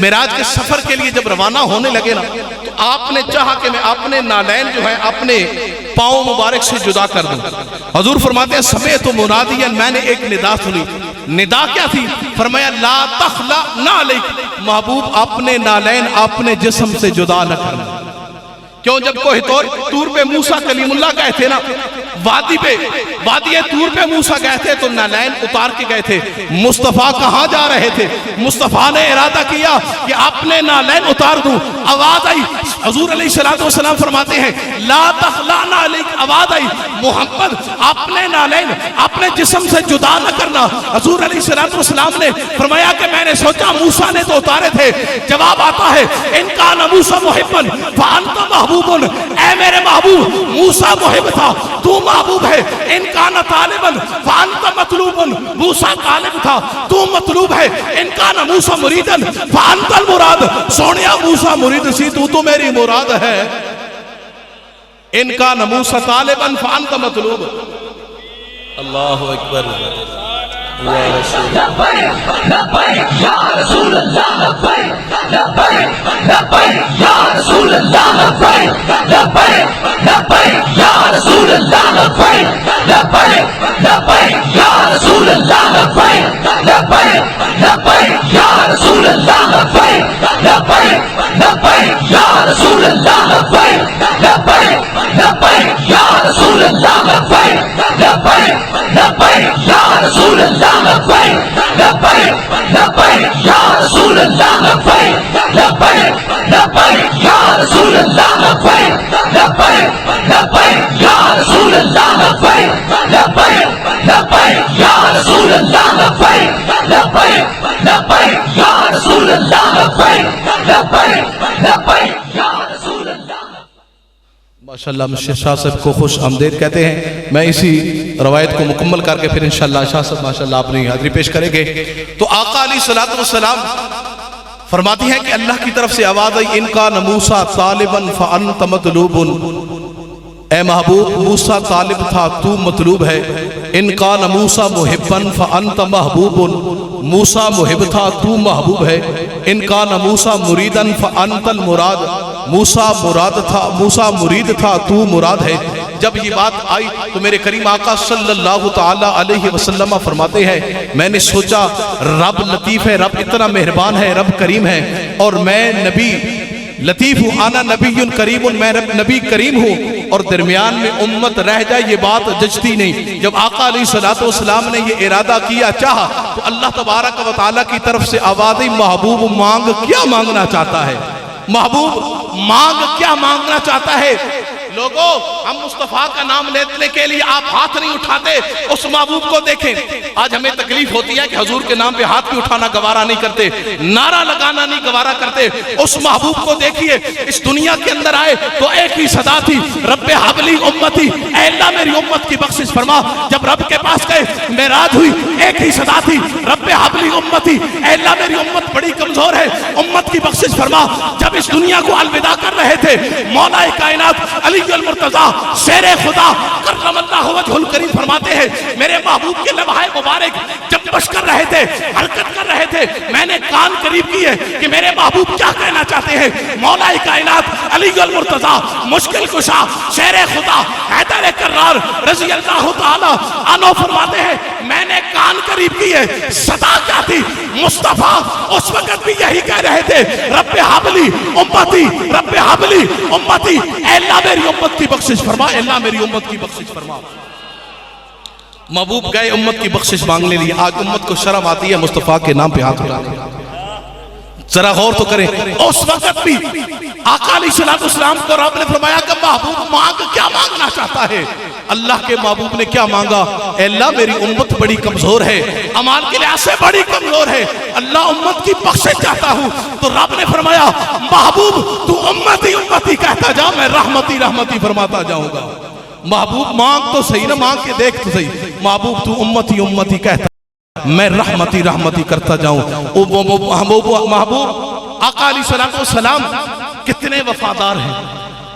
معراج کے سفر کے لیے جب روانہ ہونے لگے نا، تو آپ نے چاہا کہ میں اپنے نالین جو ہیں اپنے پاؤں مبارک سے جدا کر دوں۔ حضور فرماتے ہیں سمعت منادیا، میں نے ایک ندا سنی۔ ندا کیا تھی؟ فرمایا لا تخلا نہ علیک، محبوب اپنے نالین اپنے جسم سے جدا نہ کرنا۔ کیوں؟ جب کوہ طور پہ موسیٰ کلیم اللہ گئے تھے نا، وادی طور پہ موسیٰ گئے تھے تو نالین اتار کے گئے تھے۔ مصطفیٰ کہاں جا رہے تھے؟ مصطفیٰ نے ارادہ کیا کہ اپنے نالین اتار دوں، آواز آئی، حضور علیہ السلام فرماتے ہیں لا تخلعنا علیک، آواز آئی محمد اپنے نالین اپنے جسم سے جدا نہ کرنا۔ حضور علیہ السلام نے فرمایا کہ میں نے سوچا موسیٰ نے تو اتارے تھے، جواب آتا ہے ان کان موسیٰ محبن فانت محبوب، اے میرے محبوب موسیٰ محب تھا تو محبوب ہے، ان کان طالبن فانت مطلوب، موسیٰ طالب تھا تو مطلوب ہے، ان کان موسیٰ مریدن فانت المراد، سونیا موسیٰ مرید سی تو میری مراد ہے، ان کان موسیٰ طالبن فانت مطلوب۔ اللہ اکبر، لبیک لبیک یا رسول اللہ، لبیک لبیک لبیک یا رسول اللہ، لبیک لبیک لبیک یا رسول اللہ، لبیک لبیک لبیک یا رسول اللہ، لبیک لبیک لبیک یا رسول اللہ، لبیک لبیک لبیک یا رسول اللہ، لبیک لبیک لبیک یا رسول اللہ، لبیک لبیک لبیک یا رسول اللہ، لبیک لبیک لبیک یا رسول اللہ، لبیک لبیک لبیک یا رسول اللہ، لبیک لبیک لبیک یا رسول اللہ، لبیک لبیک لبیک یا رسول اللہ، لبیک لبیک لبیک یا رسول اللہ، لبیک لبیک لبیک یا رسول اللہ۔ ماشاءاللہ مشیر شاہ صاحب کو خوش آمدید کہتے ہیں۔ میں اسی روایت کو مکمل کر کے پھر انشاءاللہ شاہ صاحب ماشاءاللہ اپنی حاضری پیش کریں گے۔ تو آقا علیہ السلام فرماتی ہیں کہ اللہ کی طرف سے آواز آئی ان کا موسیٰ طالباً فانت مطلوب، اے محبوب موسیٰ طالب تھا تو مطلوب ہے، ان کا موسیٰ محباً فانت محبوب، موسیٰ محب تھا تو محبوب ہے، ان کا موسیٰ مریداً فانت المراد، موسیٰ مراد تھا موسیٰ مرید تھا تو مراد ہے۔ جب یہ بات آئی تو میرے کریم آقا صلی اللہ تعالی علیہ وسلم فرماتے ہیں میں نے سوچا رب لطیف ہے، رب اتنا مہربان ہے، رب کریم ہے، اور میں نبی لطیف ہوں، آنا نبی کریم، میں نبی کریم ہوں، اور درمیان میں امت رہ جائے یہ بات جچتی نہیں۔ جب آقا علیہ السلام نے یہ ارادہ کیا چاہا تو اللہ تبارک و تعالیٰ کی طرف سے آواز آئی محبوب مانگ کیا مانگنا چاہتا ہے، محبوب مانگ کیا مانگنا چاہتا ہے۔ لوگوں ہم مصطفیٰ کا نام لینے کے لیے آپ ہاتھ نہیں اٹھاتے، اس محبوب کو دیکھیں۔ آج ہمیں تکلیف ہوتی ہے کہ حضور کے نام پہ ہاتھ بھی اٹھانا گوارا نہیں کرتے، نعرہ لگانا نہیں گوارا کرتے۔ اس محبوب کو دیکھیے، اس دنیا کے اندر آئے تو ایک ہی صدا تھی، رب حبلی امتی، اے اللہ میری امت کی بخشش فرما۔ جب رب کے پاس گئے معراج ہوئی، ایک ہی صدا تھی، رب حبلی امتی، اے اللہ میری امت بڑی کمزور ہے، امت کی بخشش فرما۔ جب اس دنیا کو الوداع کر رہے تھے مولا کائنات علی المرتضیٰ شیر خدا کرم اللہ وجہ الکریم فرماتے ہیں میرے محبوب کے لمحہ مبارک جب بش کر رہے تھے، حرکت کر رہے تھے میں نے کان قریب کیے کہ میرے محبوب کیا کہنا چاہتے ہیں. مولا کائنات علی المرتضیٰ مشکل کشا شیر خدا حیدر کرار رضی اللہ تعالی عنہ فرماتے ہیں میں نے کان قریب کیے. صدا کیا تھی؟ مصطفیٰ اس وقت بھی یہی کہہ رہے تھے رب حبلی امتی، رب حبلی امتی، اے اللہ میری امت کی بخشش فرما، اے اللہ میری امت کی بخشش فرما. محبوب گئے امت کی بخشش مانگنے لیے. آج امت کو شرم آتی ہے مصطفیٰ کے نام پہ ہاتھ اٹھانے. ذرا غور تو کریں. اس وقت بھی آقا علیہ السلام کو رب نے فرمایا کہ محبوب مانگ کیا مانگنا چاہتا ہے. اللہ کے محبوب نے کیا مانگا؟ اے اللہ میری امت بڑی کمزور ہے، امان کے لحاظ سے بڑی کمزور ہے، اللہ امت کی بخشش چاہتا ہوں. تو رب نے فرمایا محبوب تو امتی امتی کہتا جا، میں رحمتی رحمتی فرماتا جاؤں گا. محبوب مانگ تو صحیح نا، مانگ کے دیکھ تو صحیح. محبوب تو امتی امتی کہتا میں رحمتی رحمتی کرتا جاؤں. محبوب آقا علیہ السلام کتنے وفادار ہیں،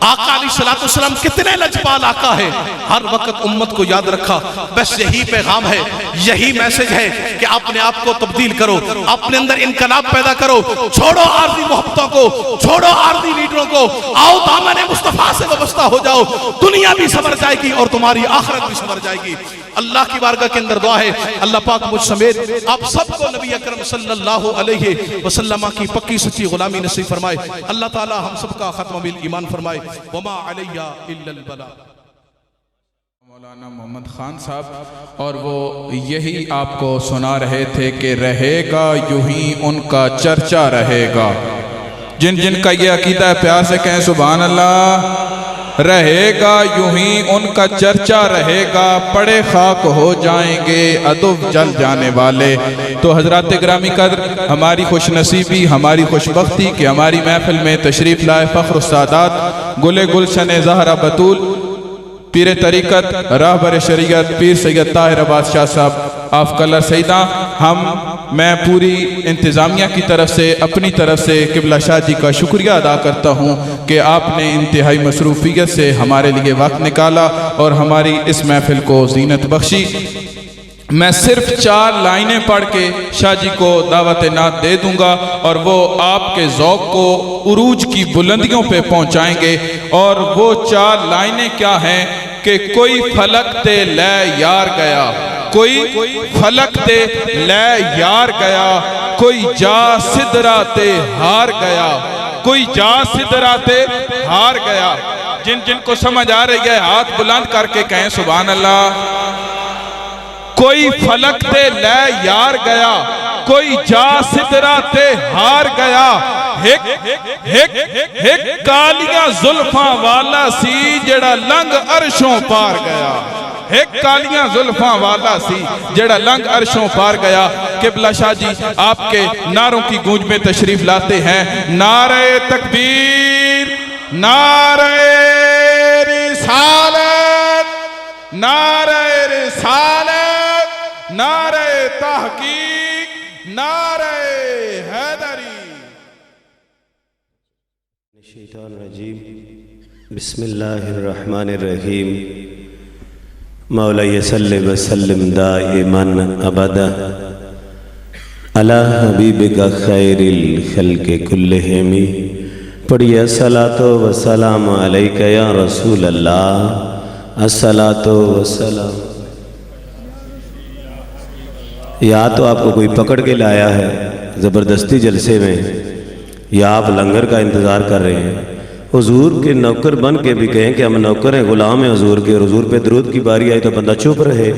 آقا علیہ السلام کتنے لجپال آقا ہے. ہر وقت امت کو یاد رکھا. بس یہی پیغام ہے، یہی میسج ہے کہ اپنے آپ کو تبدیل کرو، اپنے اندر انقلاب پیدا کرو. چھوڑو عارضی محبتوں کو، چھوڑو عارضی لیڈروں کو، آؤ دامن مصطفیٰ سے وابستہ ہو جاؤ. دنیا بھی سنور جائے گی اور تمہاری آخرت بھی سنور جائے گی. اللہ کی بارگاہ کے اندر دعا ہے اللہ پاک مجھ سمیت آپ سب کو نبی اکرم صلی اللہ علیہ وسلم کی پکی سچی غلامی نصیب فرمائے. اللہ تعالی ہم سب کا ختم بالایمان فرمائے. وما علیہ الا البلاغ. مولانا محمد خان صاحب اور وہ یہی آپ کو سنا رہے تھے کہ رہے گا یوں ہی ان کا چرچا رہے گا. جن جن کا یہ عقیدہ ہے پیار سے کہیں سبحان اللہ. رہے گا یوں ہی ان کا چرچا رہے گا، پڑے خاک ہو جائیں گے ادب جل جانے والے. تو حضرات گرامی قدر، ہماری خوش نصیبی، ہماری خوش بختی کہ ہماری محفل میں تشریف لائے فخر السادات گل گلشن زہرا بطول پیر طریقت راہبر شریعت پیر سید طاہر عباس شاہ صاحب آف کلر سیدہ. میں پوری انتظامیہ کی طرف سے اپنی طرف سے قبلہ شاہ جی کا شکریہ ادا کرتا ہوں کہ آپ نے انتہائی مصروفیت سے ہمارے لیے وقت نکالا اور ہماری اس محفل کو زینت بخشی. میں صرف 4 لائنیں پڑھ کے شاہ جی کو دعوت نعت دے دوں گا اور وہ آپ کے ذوق کو عروج کی بلندیوں پہ پہنچائیں گے. اور وہ 4 لائنیں کیا ہیں کہ کوئی فلک تے لے یار گیا، کوئی فلک تے لے یار گیا، کوئی جا سدرا تے ہار گیا، کوئی جا سدرا تے ہار گیا. جن جن کو سمجھ آ رہی ہے ہاتھ بلند کر کے کہیں سبحان اللہ. کوئی فلک تے لے یار گیا، کوئی جا سدرا تے ہار گیا. ایک کالیاں زلفاں والا سی جڑا لنگ عرشوں پار گیا. ایک کالیاں زلفاں والا سی جڑا لنگ عرشوں پار گیا. قبلہ شاہ جی آپ کے نعروں کی گونج میں تشریف لاتے ہیں. نعرہ تکبیر، نعرہ رسالت، نعرہ رسالت، نعرہ تحقیق، نعرہ حیدری. الشیطان الرجیم. بسم اللہ الرحمن الرحیم. مولا صلی وسلم دائما ابدا علی حبیبک خیر الخلق کلہم. پڑھیے الصلاۃ والسلام علیک یا رسول اللہ، الصلاۃ والسلام. یا تو آپ کو کوئی پکڑ کے لایا ہے زبردستی جلسے میں، یا آپ لنگر کا انتظار کر رہے ہیں. حضور کے نوکر بن کے بھی کہیں کہ ہم نوکر ہیں، غلام ہیں حضور کے، اور حضور پہ درود کی باری آئی تو بندہ چپ رہے.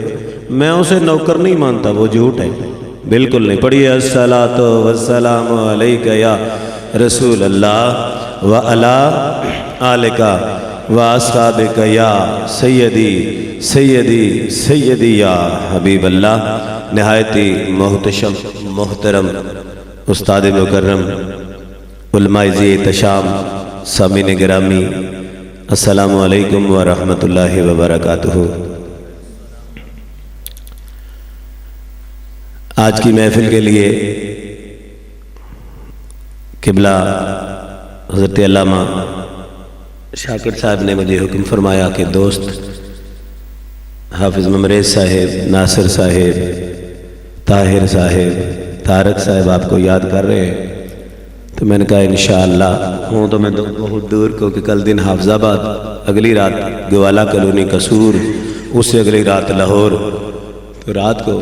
میں اسے نوکر نہیں مانتا، وہ جھوٹ ہے، بالکل نہیں. پڑھیے الصلاۃ والسلام علیک یا رسول اللہ وعلی آلک واصحابک یا سیدی سیدی سیدی یا حبیب اللہ. نہایتی محتشم محترم استاد مکرم علماء ذی احتشام سامعین گرامی، السلام علیکم ورحمۃ اللہ وبرکاتہ. آج کی محفل کے لیے قبلہ حضرت علامہ شاکر صاحب نے مجھے حکم فرمایا کہ دوست حافظ ممریز صاحب، ناصر صاحب، طاہر صاحب، طارق صاحب آپ کو یاد کر رہے ہیں، تو میں نے کہا انشاءاللہ ہوں تو میں بہت دور کو کہ کل دن حافظ آباد، اگلی رات گوالا کالونی قصور، اس سے اگلی رات لاہور، تو رات کو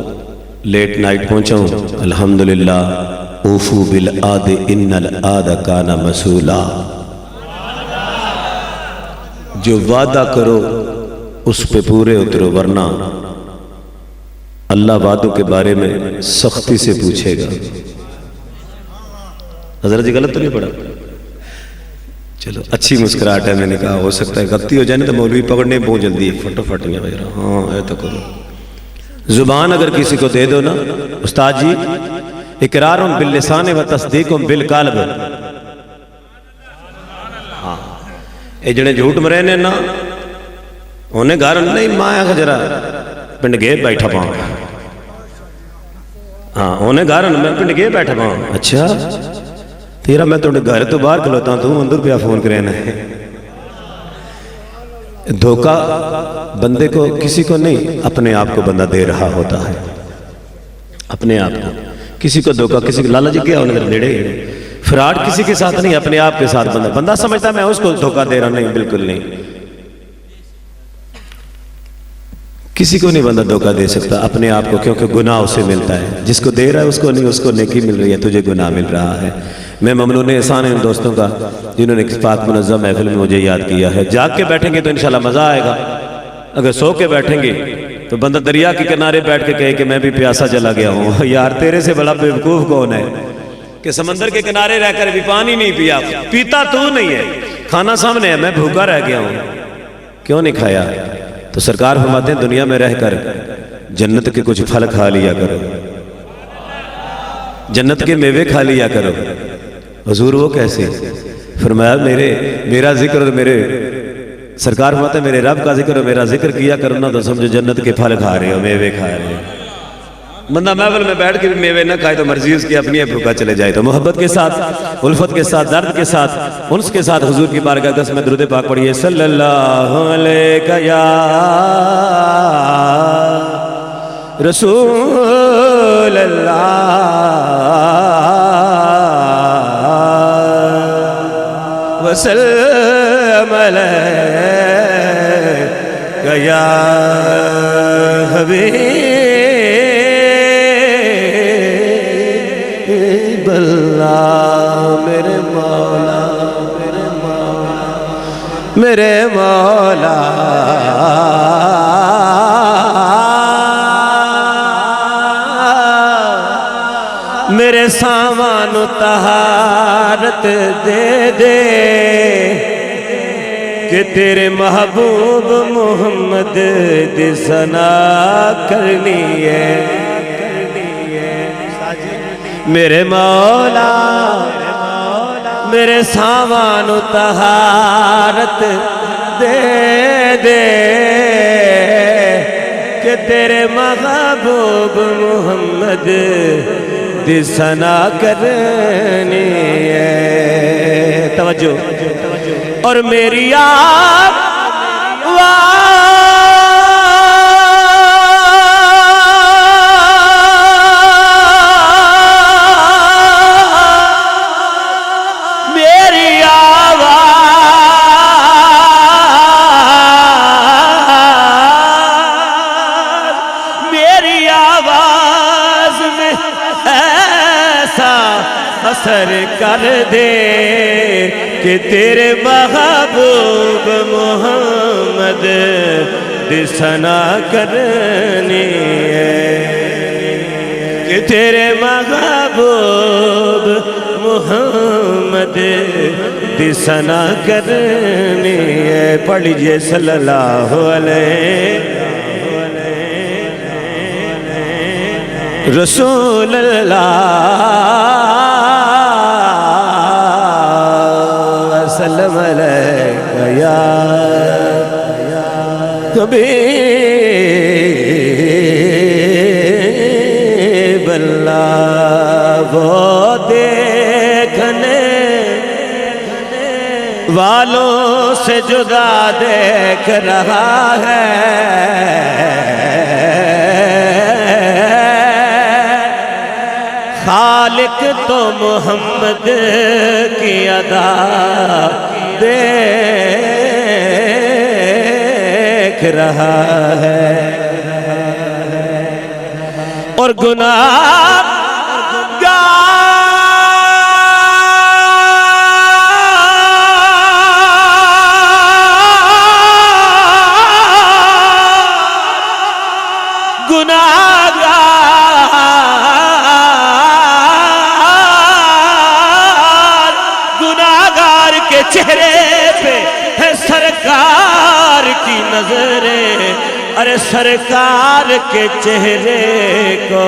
لیٹ نائٹ پہنچا ہوں۔ الحمدللہ اوفو بالعاد ان العاد کان مسئولا، جو وعدہ کرو اس پہ پورے اترو، ورنہ اللہ وعدوں کے بارے میں سختی سے پوچھے گا۔ حضرت جی غلط تو نہیں پڑا؟ چلو اچھی مسکراہٹ ہے، میں نے کہا ہو سکتا ہے غلطی ہو جائے نا تو مولوی پکڑنے بہت جلدی فٹو فٹ گیا بھائی، ہاں اے تو کرو۔ زبان اگر کسی کو دے دو نا استاد جی، اقرار باللسان و تصدیق بالقلب، ہاں یہ جڑے جھوٹ مرے نے نا انہیں گھر نہیں مایا خجرا پنڈ گئے بیٹھا پاؤں، ہاں انہیں گھر میں پنڈ گئے بیٹھا پاؤں، اچھا تیرا میں تو گھر تو باہر کھلوتا ہوں، تو اندر پہ فون کرے نا۔ دھوکہ بندے کو کسی کو نہیں، اپنے آپ کو بندہ دے رہا ہوتا ہے، اپنے آپ کو۔ کسی کو دھوکہ، کسی کو لالا جی کیا ہونے نیڑے، فراڈ کسی کے ساتھ نہیں، اپنے آپ کے ساتھ بندہ سمجھتا میں اس کو دھوکہ دے رہا، نہیں بالکل نہیں، کسی کو نہیں بندہ دھوکہ دے سکتا، اپنے آپ کو، کیونکہ گناہ اسے ملتا ہے، جس کو دے رہا ہے اس کو نہیں، اس کو نیکی مل رہی ہے، تجھے گناہ مل رہا ہے۔ میں ممنون احسان ان دوستوں کا جنہوں نے اس پاک منظم محفل میں مجھے یاد کیا ہے۔ جاگ کے بیٹھیں گے تو انشاءاللہ مزہ آئے گا، اگر سو کے بیٹھیں گے تو بندہ دریا کے کنارے بیٹھ کے کہے کہ میں بھی پیاسا چلا گیا ہوں، یار تیرے سے بڑا بیوقوف کون ہے کہ سمندر کے کنارے رہ کر بھی پانی نہیں پیا، پیتا تو نہیں ہے، کھانا سامنے ہے، میں بھوکا رہ گیا ہوں، کیوں نہیں کھایا؟ تو سرکار فرماتے ہیں دنیا میں رہ کر جنت کے کچھ پھل کھا لیا کرو، جنت کے میوے کھا لیا کرو۔ حضور وہ کیسے؟ فرمایا میرا ذکر اور میرے سرکار فرماتے ہیں میرے رب کا ذکر اور میرا ذکر کیا کرنا تو سمجھو جنت کے پھل کھا رہے ہو، میوے کھا رہے ہو۔ بندہ محفل میں بیٹھ کے بھی میوے نہ کھائے تو مرضی اس کی اپنی ہے، بھوکا چلے جائے تو محبت کے ساتھ، الفت کے ساتھ، درد کے ساتھ، انس کے ساتھ حضور کی بارگاہ دس میں درود پاک پڑھیے، صلی اللہ علیہ یا رسول اللہ وسلم علیک یا حبیب اللہ، میرے مولا، میرے مولا، میرے مولا، میرے سامان طہارت دے دے کہ تیرے محبوب محمد دی ثنا کرنی ہے، میرے مولا، میرے سامان طہارت دے دے کہ تیرے محبوب محمد دی ثنا کرنی ہے۔ توجہ اور میری آپ اثر کر دے کہ تیرے محبوب محمد دی ثنا کرنی ہے، کہ تیرے محبوب محمد دی ثنا کرنی ہے۔ پڑھ لیجئے صلی اللہ علیہ رسول اللہ وسلم علیک یا حبیب اللہ، وہ دیکھنے والوں سے جدا دیکھ رہا ہے، خالق تو محمد کی ادا دیکھ رہا ہے اور گناہ گناہگار کے چہرے پہ ہے سرکار کی نظریں ارے سرکار کے چہرے کو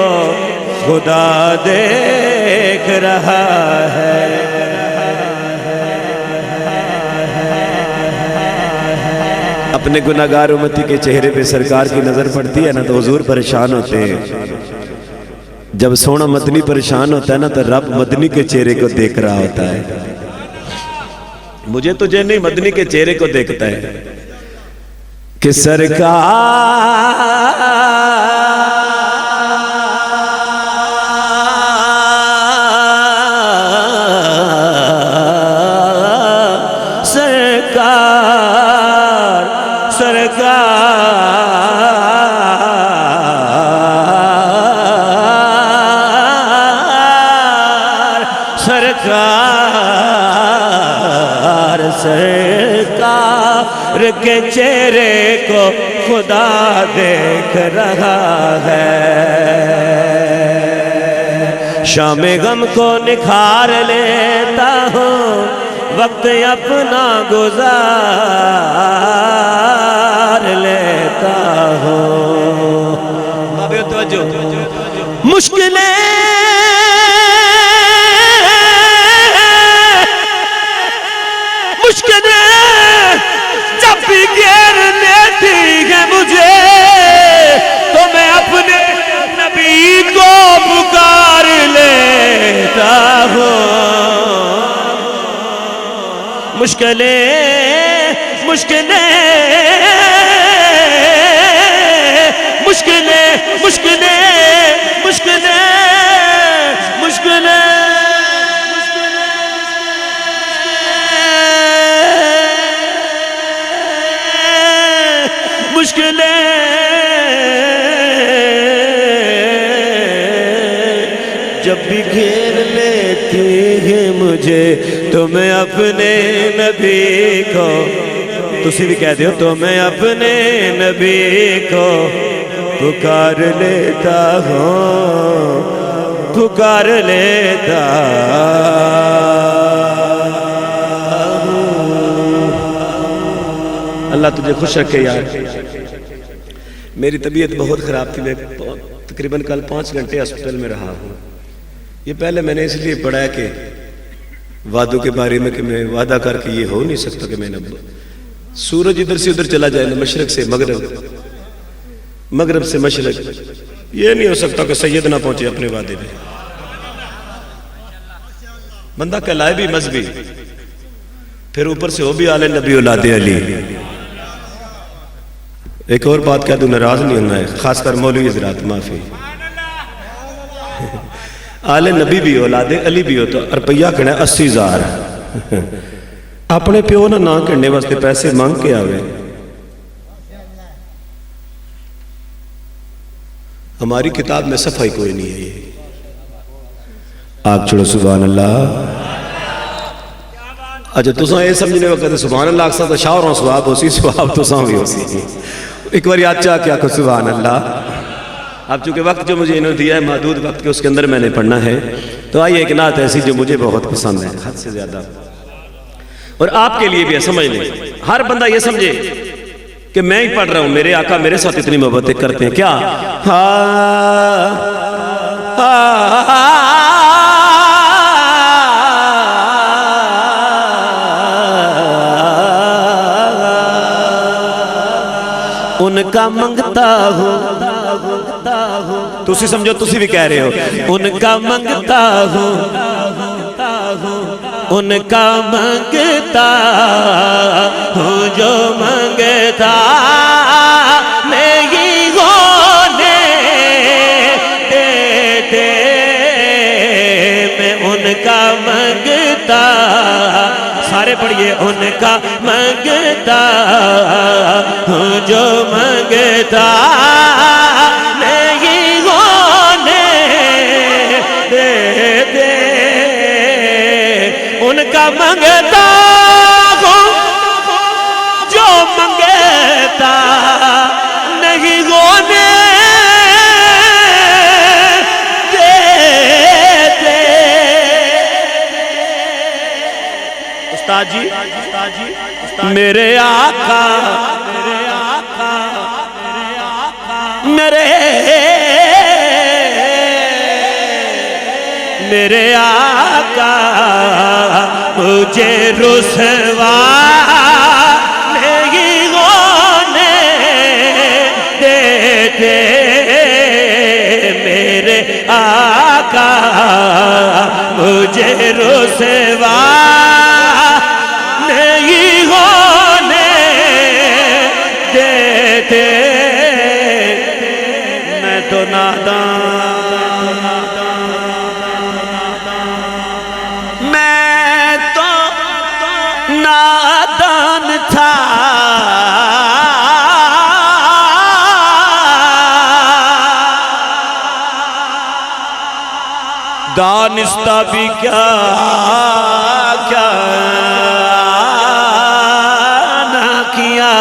خدا دیکھ رہا ہے اپنے گناہگار امتی کے چہرے پہ سرکار کی نظر پڑتی ہے نا تو حضور پریشان ہوتے ہیں جب سونا مدنی پریشان ہوتا ہے نا تو رب مدنی کے چہرے کو دیکھ رہا ہوتا ہے مجھے تجھے نہیں مدنی کے چہرے کو دیکھتا ہے کہ سرکار کے چہرے کو خدا دیکھ رہا ہے شام غم کو نکھار لیتا ہوں وقت اپنا گزار لیتا ہوں مشکلیں جب بھی گھیر لیتی ہے مجھے تو میں اپنے نبی کو پکار لیتا ہوں مشکلیں جب بھی گھیر لیتی ہے مجھے تو میں اپنے نبی کو تسی بھی کہہ دیو تو میں اپنے نبی کو پکار لیتا ہوں پکار لیتا اللہ تجھے خوش رکھے یار میری طبیعت بہت خراب تھی میں تقریباً کل 5 گھنٹے ہسپتال میں رہا ہوں یہ پہلے میں نے اس لیے پڑھا ہے کہ وعدوں کے بارے میں کہ میں وعدہ کر کے یہ ہو نہیں سکتا کہ میں نے سورج ادھر سے ادھر چلا جائے مشرق سے مغرب سے مشرق یہ نہیں ہو سکتا کہ سید نہ پہنچے اپنے وعدے میں بندہ کہلائے بھی مذہبی پھر اوپر سے ہو بھی آل نبی اولاد علی ایک اور بات کہہ دوں ناراض نہیں ہونا ہے خاص کر مولوی حضرات معافی آل نبی بھی اولاد علی بھی ہو تو روپیہ کہنا 80,000 اپنے پیو نہ کرنے واسطے پیسے مانگ کے آوے ہماری کتاب میں صفائی کوئی نہیں ہے یہ آگ چھوڑو سبحان اللہ اچھا تو یہ سمجھنے وقت سبحان اللہ اکثر تو شاہ اور سواب ہو سی سواب تو ساں بھی ہو سی ایک بار یاد چاہ کیا کہ سبحان اللہ اب چونکہ وقت جو مجھے انہوں نے دیا ہے محدود وقت کے اس کے اندر میں نے پڑھنا ہے تو آئیے ایک نعت ایسی جو مجھے بہت پسند ہے حد سے زیادہ اور آپ کے لیے بھی ہے سمجھ لیں ہر بندہ یہ سمجھے کہ میں ہی پڑھ رہا ہوں میرے آقا میرے ساتھ اتنی محبتیں کرتے ہیں کیا ان کا منگتا ہوں تسی سمجھو تسی بھی کہہ رہے ہو ان کا منگتا ہوں ان کا منگتا ہوں جو منگتا نہیں ہونے دیتے ان کا منگتا، سارے پڑھیے ان کا منگتا ہوں جو منگتا نہیں ہونے دیتے، ان کا منگتا ہوں جو منگتا نہیں ہونے دیتے۔ استاد جی میرے آقا میرے آقا مجھے رسوا نہیں ہونے دیتے، میرے آقا مجھے رسوا نہیں ہونے دیتے، میں تو نادان، میں تو نادان تھا، دانستہ بھی کیا نہ کیا،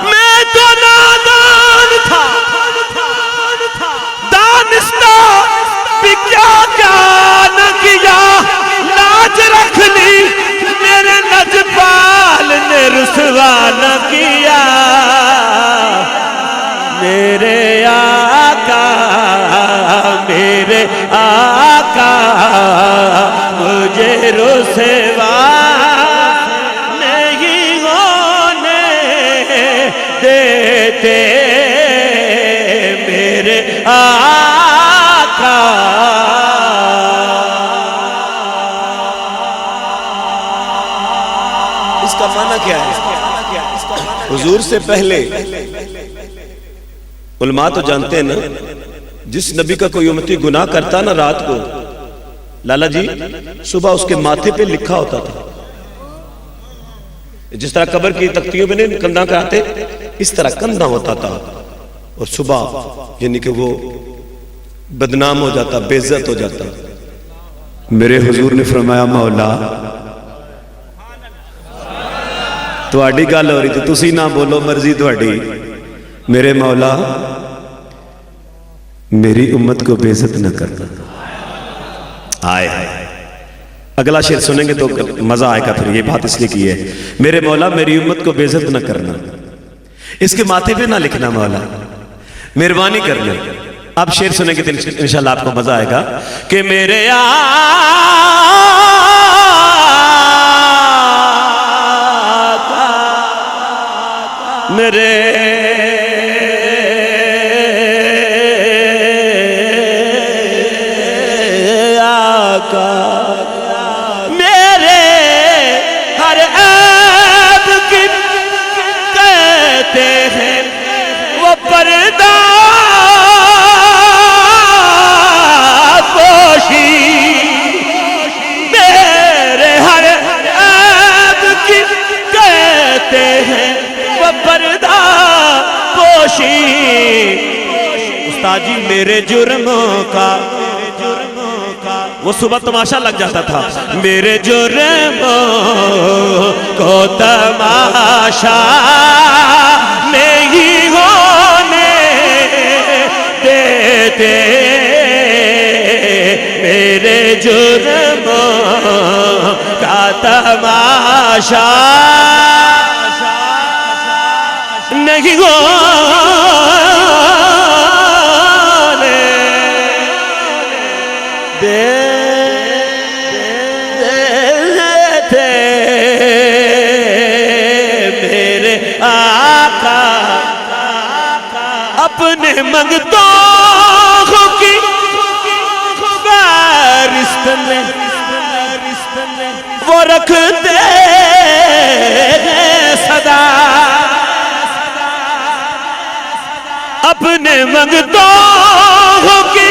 میں تو نادان تھا، دانستہ بھی کیا نہ کیا، لاج رکھ لی میرے لجپال نے رسوا نہ کیا، میرے آقا میرے آقا مجھے رسوا نہیں ہونے دیتے، میرے آقا۔ اس کا معنی کیا ہے؟ حضور سے پہلے علماء تو جانتے ہیں نا، جس نبی کا کوئی امتی گناہ کرتا نا رات کو، لالا جی صبح اس کے ماتھے پہ لکھا ہوتا تھا، جس طرح قبر کی تختیوں میں نہیں کندھا کراتے، اس طرح کندھا ہوتا تھا، اور صبح یعنی کہ وہ بدنام ہو جاتا، بے عزت ہو جاتا۔ میرے حضور نے فرمایا مولا تواڈی گل ہو رہی تو تسی نہ بولو، مرضی تواڈی، میرے مولا میری امت کو بے عزت نہ کرنا۔ آئے اگلا شعر سنیں گے تو مزہ آئے گا، پھر یہ بات اس لیے کی ہے، میرے مولا میری امت کو بے عزت نہ کرنا، اس کے ماتھے پہ نہ لکھنا مولا، مہربانی کرنا۔ اب شعر سنیں گے تو انشاءاللہ آپ کو مزہ آئے گا کہ میرے آقا میرے میرے ہر عیب کی کہتے ہیں وہ پردہ پوشی، میرے ہر عیب کی کہتے ہیں وہ پردہ پوشی، استاد جی میرے جرموں کا وہ صبح تماشا لگ جاتا تھا، میرے جرموں کو تماشا نہیں ہونے دیتے، میرے جرموں کا تماشا نہیں ہونے دیتے، میرے آقا اپنے منگتوں کی فہرست میں وہ رکھتے ہیں صدا، اپنے منگتوں کی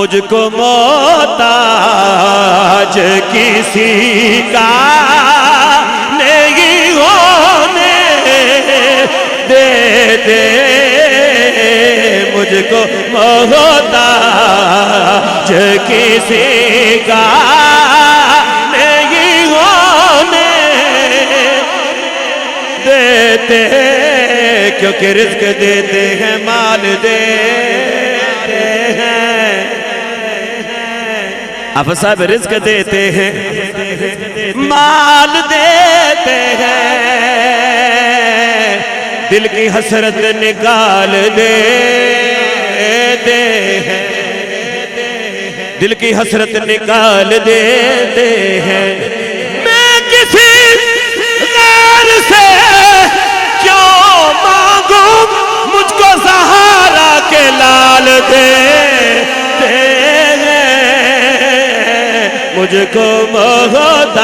مجھ کو محتاج کسی کا نہیں ہونے دیتے مجھ کو محتاج کسی کا نہیں ہونے دیتے کیونکہ رزق دیتے ہیں مال دیتے ہیں آپ صاحب رزق دیتے ہیں مال دیتے ہیں دل کی حسرت نکال دیتے ہیں دل کی حسرت نکال دیتے ہیں میں کسی غیر سے کیوں مانگوں مجھ کو سہارا کے لال دیتے ہیں مجھ کو محتاج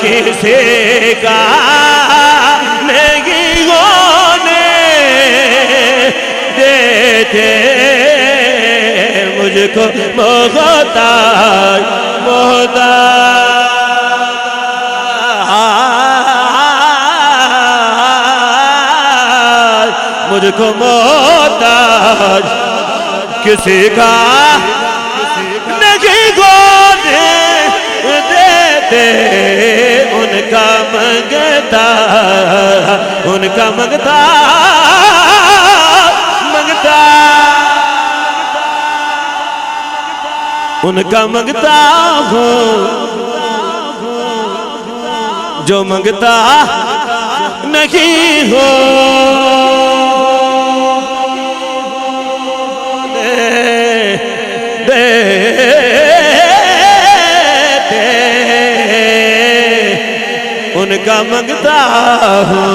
کسی کا نہیں ہونے دیتے مجھ کو محتاج مجھ کو محتاج کسی کا نہیں ہونے دیتے ان کا منگتا ان کا منگتا ہوں جو منگتا نہیں ہو ان کا منگتا ہوں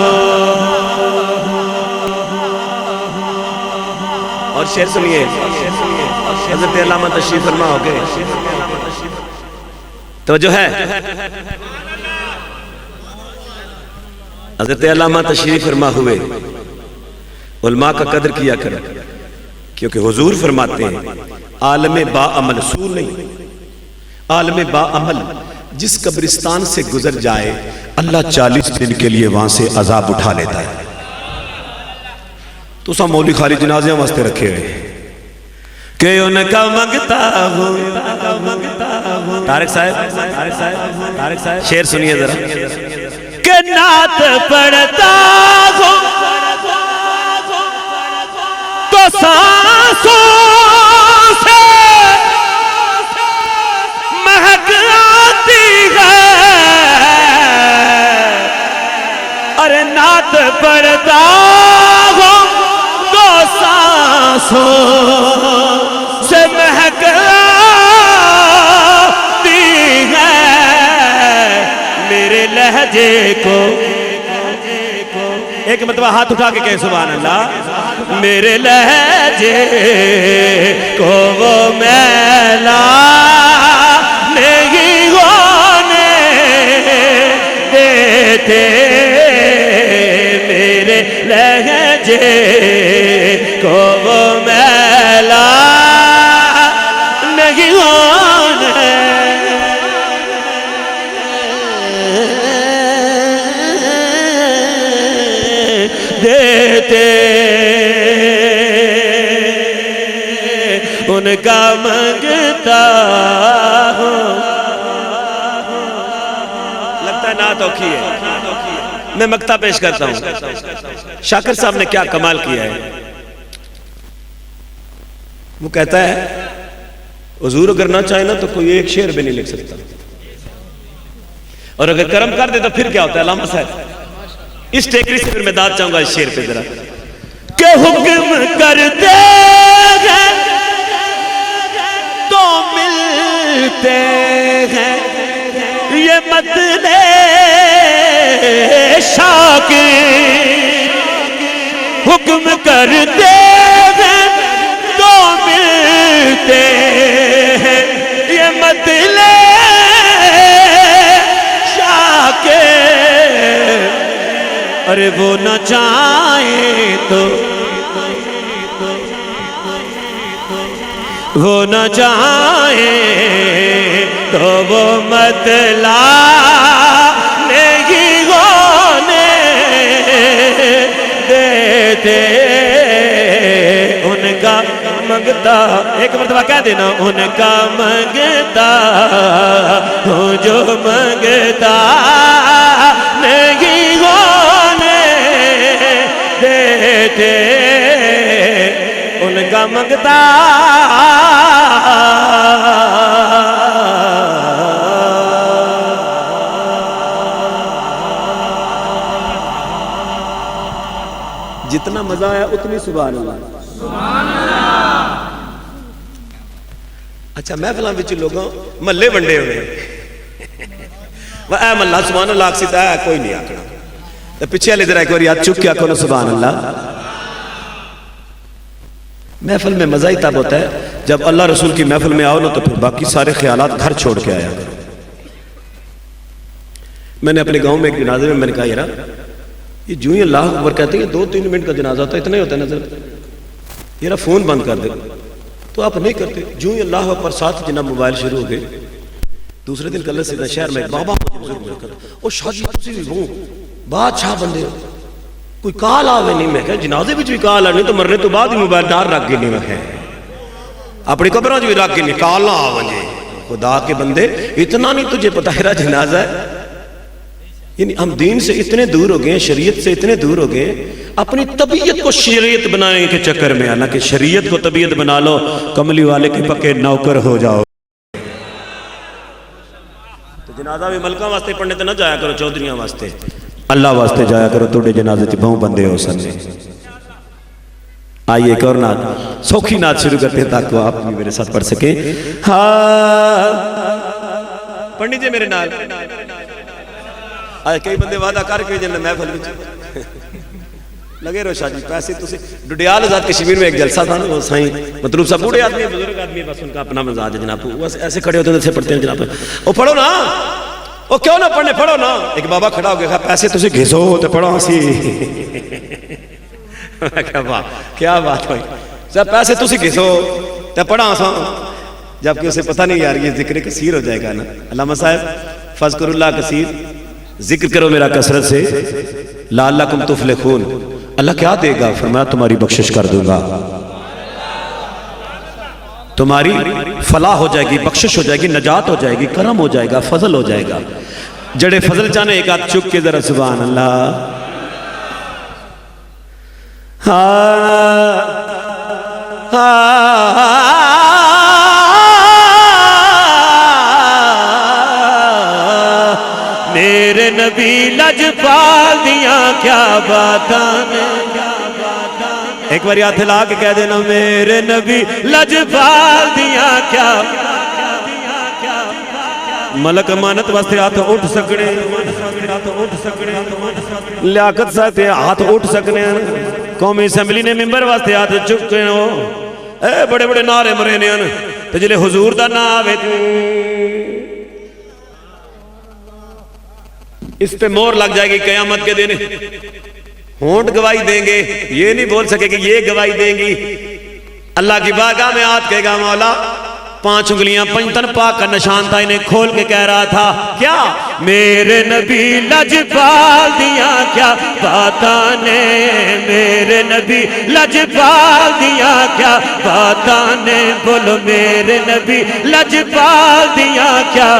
اور شعر سنیے حضرت علامہ تشریف فرما ہو گئے توجہ ہے حضرت علامہ تشریف فرما ہوئے علماء کا قدر کیا کریں کیونکہ حضور فرماتے ہیں عالم با عمل سور نہیں عالم با عمل جس قبرستان سے گزر جائے اللہ 40 دن کے لیے وہاں سے عذاب اٹھا لیتا ہے تو سا مولی خالی جنازیاں واسطے رکھے ہوئے کہ ان کا منگتا ہوں طارق صاحب شعر سنیے ذرا کہ نعت پڑھتا ہوں تو سانسوں سے مہک آتی ہے اور نعت پڑھتا ہوں تو سانسوں سے مہک آتی ہے میرے لہجے کو ایک مرتبہ ہاتھ اٹھا کے کہے سبحان اللہ میرے لہجے کو وہ میلا نہیں ہونے دیتے میرے لہجے کو وہ میلا نہیں ہونے دیتے ان کا منگتا ہوں لگتا ہے نعت اوکھی ہے میں مقطع پیش کرتا ہوں شاکر صاحب نے کیا کمال کیا ہے وہ کہتا ہے حضور اگر نہ چاہے نا تو کوئی ایک شعر بھی نہیں لکھ سکتا اور اگر کرم کر دے تو پھر کیا ہوتا ہے علامہ صاحب اس ٹیکری سے پھر میں داد چاہوں گا اس شعر پہ ذرا کہ حکم کرتے ہیں تو ملتے ہیں یہ مطلب شاکر حکم کرتے ہیں تو ملتے ہیں یہ مطلب شاکر ارے وہ نہ چاہیں تو وہ نہ چاہے تو وہ مطلع نہیں ہونے دیتے ان کا منگتا ایک مرتبہ کہہ دینا ان کا منگتا ہوں جو منگتا نہیں ہونے دیتے ان کا منگتا جتنا مزہ آیا اتنی سبحان اللہ. اچھا محفلاں وچ لوگوں محلے ونڈے ہوئے اے محلہ سبحان اللہ آکسی تا ہے کوئی نہیں آکھنا تے پیچھے والے ذرا ایک بار یاد چک کے آکھو نا سبحان اللہ. محفل میں مزہ ہی تب ہوتا ہے جب اللہ رسول کی محفل میں آؤ نا تو پھر باقی سارے خیالات گھر چھوڑ کے آیا. میں نے اپنے گاؤں میں ایک جنازے میں نے کہا یار یہ جو ہی اللہ اکبر کہتے ہیں 2-3 منٹ کا جنازہ ہوتا ہے اتنا ہی ہوتا ہے نظر یار فون بند کر دے تو آپ نہیں کرتے. جو ہی اللہ اکبر ساتھ جناب موبائل شروع ہو گئے. دوسرے دن کلر سے شہر میں بابا او شاہ جی تسی بھی ہوں بادشاہ بندے کوئی کال آوے نہیں. میں کہا جنازے بھی کال آنے تو مرنے تو بعد ہی موبائل ڈار رکھ گئے نہیں. میں کہا اپنی قبروں جو رکھ گئے نہیں کال نہ آوے خدا کے بندے اتنا نہیں تجھے پتا ہے جنازہ ہے. یعنی ہم دین سے اتنے دور ہو گئے شریعت سے اتنے دور ہو گئے اپنی طبیعت کو شریعت بنانے کے چکر میں آنا کہ شریعت کو طبیعت بنا لو کملی والے کے پکے نوکر ہو جاؤ. تو جنازہ بھی ملکہ واسطے پڑھنے تو نہ جایا کرو چودھریاں واسطے اللہ واسطے جایا کرو. توڑے جنازے چ بہوں بندے ہو سکتے. آئیے ایک اور نعت سوکھی نعت شروع کرتے ہیں تاکہ آپ بھی میرے ساتھ پڑھ سکیں. ہاں پڑھ لیجیے میرے نال. کئی بندے وعدہ کر کے جن محفل میں لگے رہو شاہ جی پیسے تسی ڈڈیال آزاد کشمیر میں ایک جلسہ تھا وہ سائیں مطلوب صاحب بوڑھے آدمی بزرگ آدمی بس ان کا اپنا مزاج ہے جناب وہ ایسے کھڑے ہوتے ہیں ایسے پڑھتے ہیں جناب وہ پڑھو نا وہ کیوں نہ پڑھنے پڑھو نا. ایک بابا کھڑا ہو گیا پیسے تسی گھسو تو پڑھو سی. کیا بات ہوئی صاحب پیسے تسی گھسو تو پڑھا سا جبکہ اسے پتہ نہیں یار یہ ذکر کثیر ہو جائے گا نا. علامہ صاحب فذکر اللہ کثیر ذکر کرو میرا کثرت سے لعلکم تفلحون. اللہ کیا دے گا فرمایا تمہاری بخشش کر دوں گا تمہاری فلاح ہو جائے گی بخشش ہو جائے گی نجات ہو جائے گی کرم ہو جائے گا فضل ہو جائے گا. جڑے فضل چاہنے ایک ہاتھ چک کے ذرا سبحان اللہ. میرے نبی لجپال دیاں کیا باتاں نے. ایک بار ہاتھ ہلا کے کہہ دینا میرے نبی لجپال دیاں کیا. ملک امانت واسطے ہاتھ اٹھ سکنے لیاقت صاحب ہاتھ اٹھ سکنے قومی اسمبلی نے ممبر واسطے ہاتھ چکے ہو اے بڑے بڑے نعرے مرے نے تے جلے حضور دا نام آوے اس پہ مور لگ جائے گی قیامت کے دن. ہونٹ گواہی دیں گے یہ نہیں بول سکے کہ یہ گواہی دیں گی. اللہ کی بارگاہ میں ہاتھ کہے گا مولا 5 انگلیاں پنجتن پاک کا نشان تھا انہیں کھول کے کہہ رہا تھا کیا میرے نبی لجپال دیاں کیا باتاں نے. میرے نبی لجپال دیاں کیا باتاں نے. بولو میرے نبی لجپال دیاں کیا.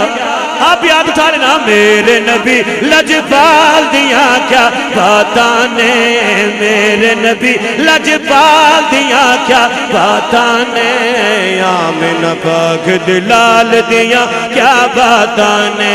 آپ یاد اٹھا لینا میرے نبی لجپال دیاں کیا باتاں نے. میرے نبی لجپال دیاں کیا باتاں نے. آمنہ پاک دلال دیاں کیا باتاں نے.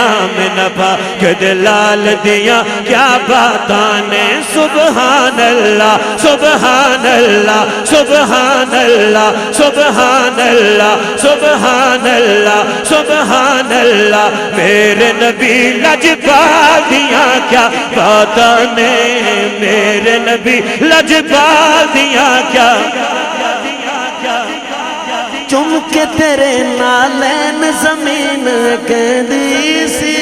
آمنہ پاک دلال دیاں کیا باتاں نے. سبحان اللہ سبحان اللہ سبحان اللہ سبحان اللہ سبحان اللہ سبحان اللہ. میرے نبی لجپال دیاں کیا باتاں نے. میرے نبی لجپال دیاں کیا. چم کے تیرے نالین زمین کہندی سی.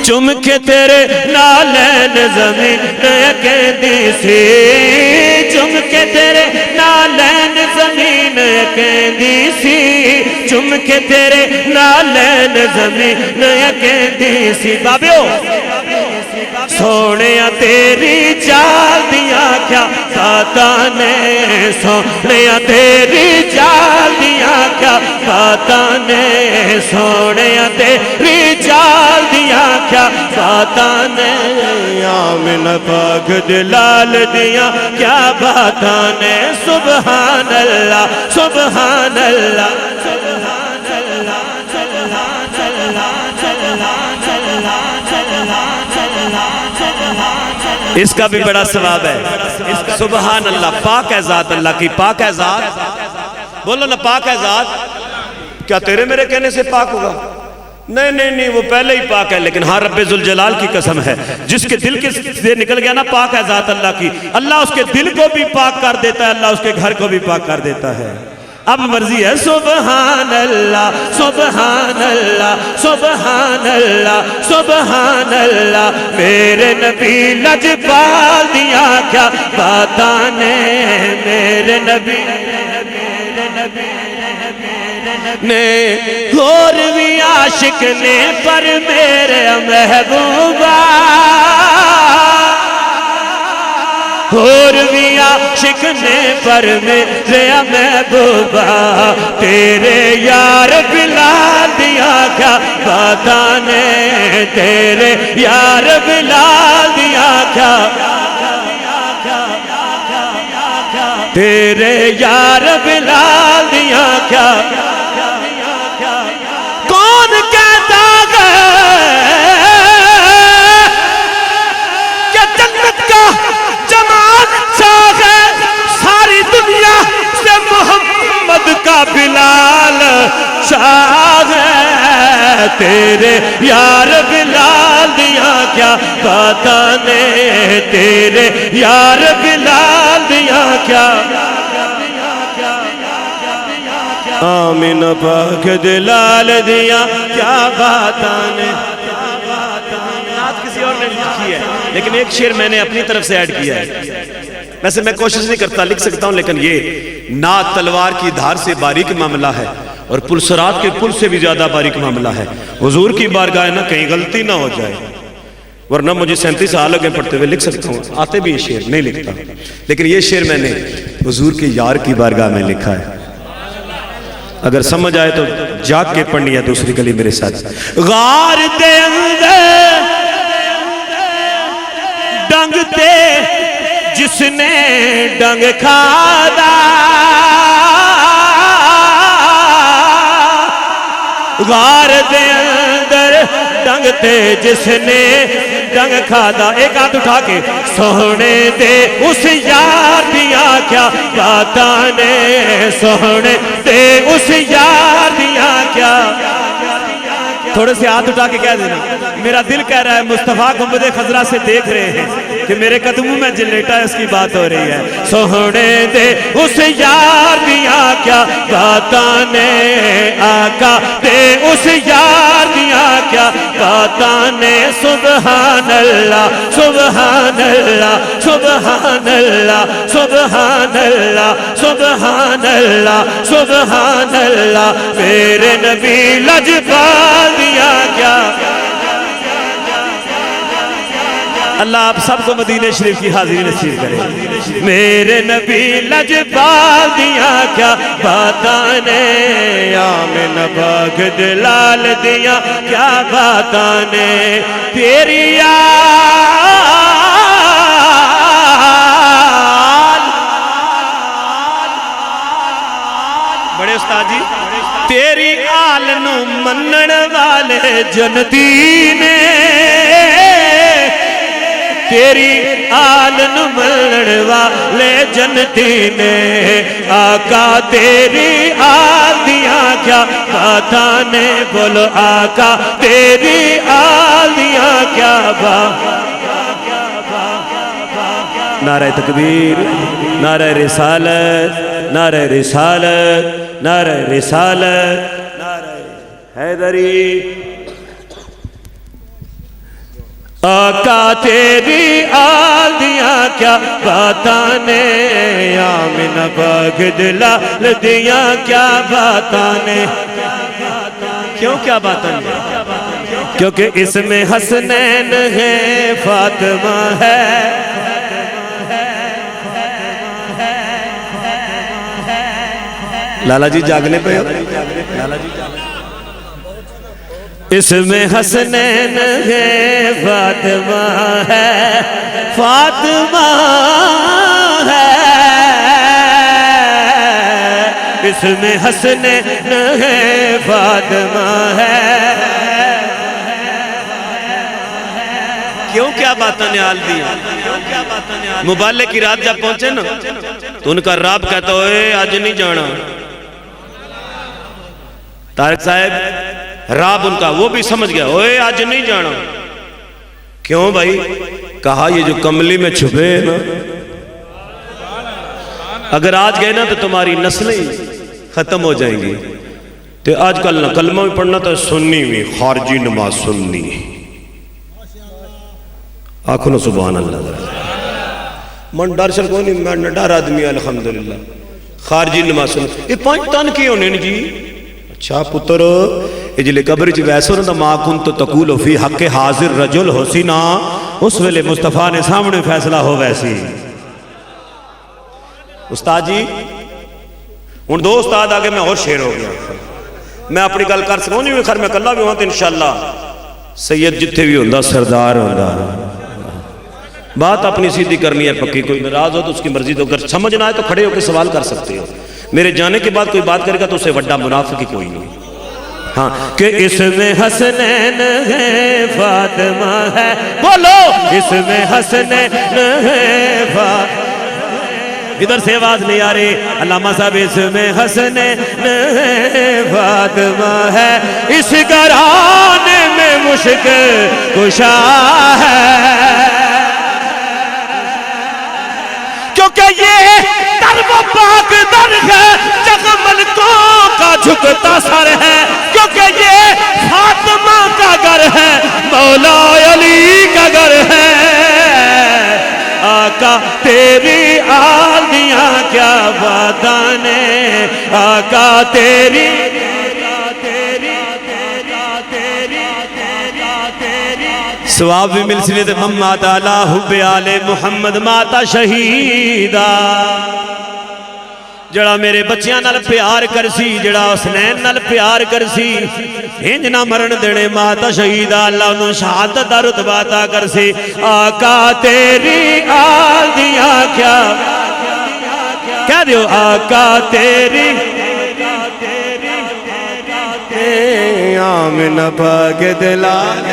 چم کے تیرے نالین زمین کہندی سی. چم کے تیرے نالین کہندی سی چم کے تیرے نالین زمین کہندی سی بابیو سونے تیری چال دیا کیا پتا نے سونے تیری چال دیا کیا پتا نے سونے تیری چال دیا کیا پتا نے آمن پاک دلال دیا کیا پتا نے سبحان اللہ سبحان اللہ سبحان اللہ اس کا بھی بڑا ثواب ہے سبحان اللہ پاک ہے ذات اللہ کی پاک ہے ذات بولو نا پاک ہے ذات کیا تیرے میرے کہنے سے پاک ہوگا نہیں وہ پہلے ہی پاک ہے لیکن ہاں رب ذوالجلال کی قسم ہے جس کے دل کے سے نکل گیا نا پاک ہے ذات اللہ کی اللہ اس کے دل کو بھی پاک کر دیتا ہے اللہ اس کے گھر کو بھی پاک کر دیتا ہے اب مرضی ہے سبحان اللہ سبحان اللہ سبحان اللہ سبحان اللہ میرے نبی لجپال دیا کیا پتا نے میرے نبی نے اور بھی عاشق نے پر میرے محبوبہ اور بھی عاشق نے پر میرے محبوبہ تیرے یار بلال دیا کیا پتا نے تیرے یار بلال دیا کیا تیرے یار بلال دیا کیا کون کہتا ہے کہ جنت کا جمال چاہ ہے ساری دنیا سے محمد کا بلال چاہ ہے تیرے یار بلال دیا کیا پتا نے تیرے یار بلال دیا کیا آمین پاک دلال دیا کیا پتا نے نعت کسی اور نے لکھی ہے لیکن ایک شعر میں نے اپنی طرف سے ایڈ کیا ہے ویسے میں کوشش نہیں کرتا لکھ سکتا ہوں لیکن یہ نعت تلوار کی دھار سے باریک معاملہ ہے اور پلسرات کے پل سے بھی زیادہ باریک معاملہ ہے حضور کی بارگاہ نہ کہیں غلطی نہ ہو جائے ورنہ مجھے 37 سال لگے پڑھتے ہوئے لکھ سکتا ہوں آتے بھی یہ شعر نہیں لکھتا لیکن یہ شعر میں نے حضور کے یار کی بارگاہ میں لکھا ہے اگر سمجھ آئے تو جاگ کے پڑھنی ہے دوسری گلی میرے ساتھ غار دے اندر ڈنگ تے جس نے ڈنگ کھادا غار دے اندر ڈنگ تے جس نے ڈنگ کھادا ایک ہاتھ اٹھا کے سونے دے اس یار دیا کیا پتا نے سونے دے اس یار دیا کیا تھوڑے سے ہاتھ اٹھا کے کہہ دینا میرا دل کہہ رہا ہے مصطفیٰ گنبد خضرا سے دیکھ رہے ہیں کہ میرے قدموں میں جل لیٹا ہے اس کی بات ہو رہی ہے سونے دے اس یار دیا کیا پتا نے آقا دے اس یار دیا کیا پتا نے سبحان اللہ سبحان اللہ سبحان اللہ سبحان اللہ سبحان اللہ سبحان اللہ میرے نبی لجپال دیا کیا اللہ آپ سب کو مدینہ شریف کی حاضری نصیب کرے میرے نبی لجپال دیا کیا پتا نے آمن پاک دلال دیا کیا پتا نے تیری بڑے استاد جی تیری آل نو منن والے جنتی نے تیری آل نو منن والے جنتی نے آقا تیری آل دیا کیا پتا نے بولو آقا تیری آل دیا کیا نعرہ تکبیر نعرہ رسالت نعرہ رسالت نعرہ رسالت نعرہ حیدری آقا تیری آل دیا دیاں کیا باتاں نے آمنہ پاک دلال دیاں کیا باتاں نے کیوں کیا باتاں نے کیونکہ اس میں حسنین ہے فاطمہ ہے لالا جی جاگنے پہ ہو اس میں حسنین ہے فاطمہ ہے فاطمہ ہے اس میں حسنین ہے فاطمہ ہے کیوں کیا باتاں نے آل دی مبالے کی رات جب پہنچے نا تو ان کا راب کہتا ہوئے آج نہیں جانا طارق صاحب راب ان کا وہ بھی سمجھ گیا اوے آج نہیں جانا کیوں بھائی کہا یہ جو کملی میں چھپے ہیں نا اگر آج گئے نا تو تمہاری نسلیں ختم ہو جائیں گی تو آج کل نہ کلمہ بھی پڑھنا تو سننی بھی خارجی نماز سننی آنکھوں نے سبحان اللہ من ڈر شر کو نہیں میں ڈر آدمی الحمدللہ خارجی نماز سننی یہ پانچ تن کی ہونے جی اچھا پتر اجلے قبر جی ویسے ہونا ما کنت تقول فی حق حاضر رجل حسینہ اس ویلے مصطفیٰ نے سامنے فیصلہ ہو ویسی استاد جی ان دو استاد آگے میں اور شیر ہو گیا میں اپنی گل کر سکوں نہیں خیر میں کلہ بھی ہوں تو انشاءاللہ سید جتھے بھی ہوندہ سردار ہوندہ بات اپنی سیدھی کرنی ہے پکی کوئی ناراض ہو تو اس کی مرضی تو اگر سمجھنا ہے تو کھڑے ہو کے سوال کر سکتے ہو میرے جانے کے بعد کوئی بات کرے گا تو اسے وڈا منافق ہی کوئی نہیں ہاں کہ اس میں حسنین ہے فاطمہ ہے بولو اس میں حسنین ہے فاطمہ ادھر سے آواز نہیں آ رہی علامہ صاحب اس میں حسنین ہے فاطمہ ہے اس گھرانے میں مشکل کشا ہے کیونکہ یہ در و پاک در ہے جگ ملکوں کا جھکتا سر ہے کیونکہ یہ فاطمہ کا گھر ہے مولا علی کا گھر ہے آقا تیری آلیاں کیا باتاں نے آقا تیری ثواب بھی مل سنے دے ممات علا حب آل محمد ماتا شہیدہ جڑا میرے بچیاں نال پیار کرسی جڑا حسنین نال پیار کرسی انج نہ مرن دینے ماتا شہیدہ اللہ انہوں شہادت دا رتبہ عطا کرسی آقا تیری آل دیا کیا دیو آقا تیری آمین پاک دلال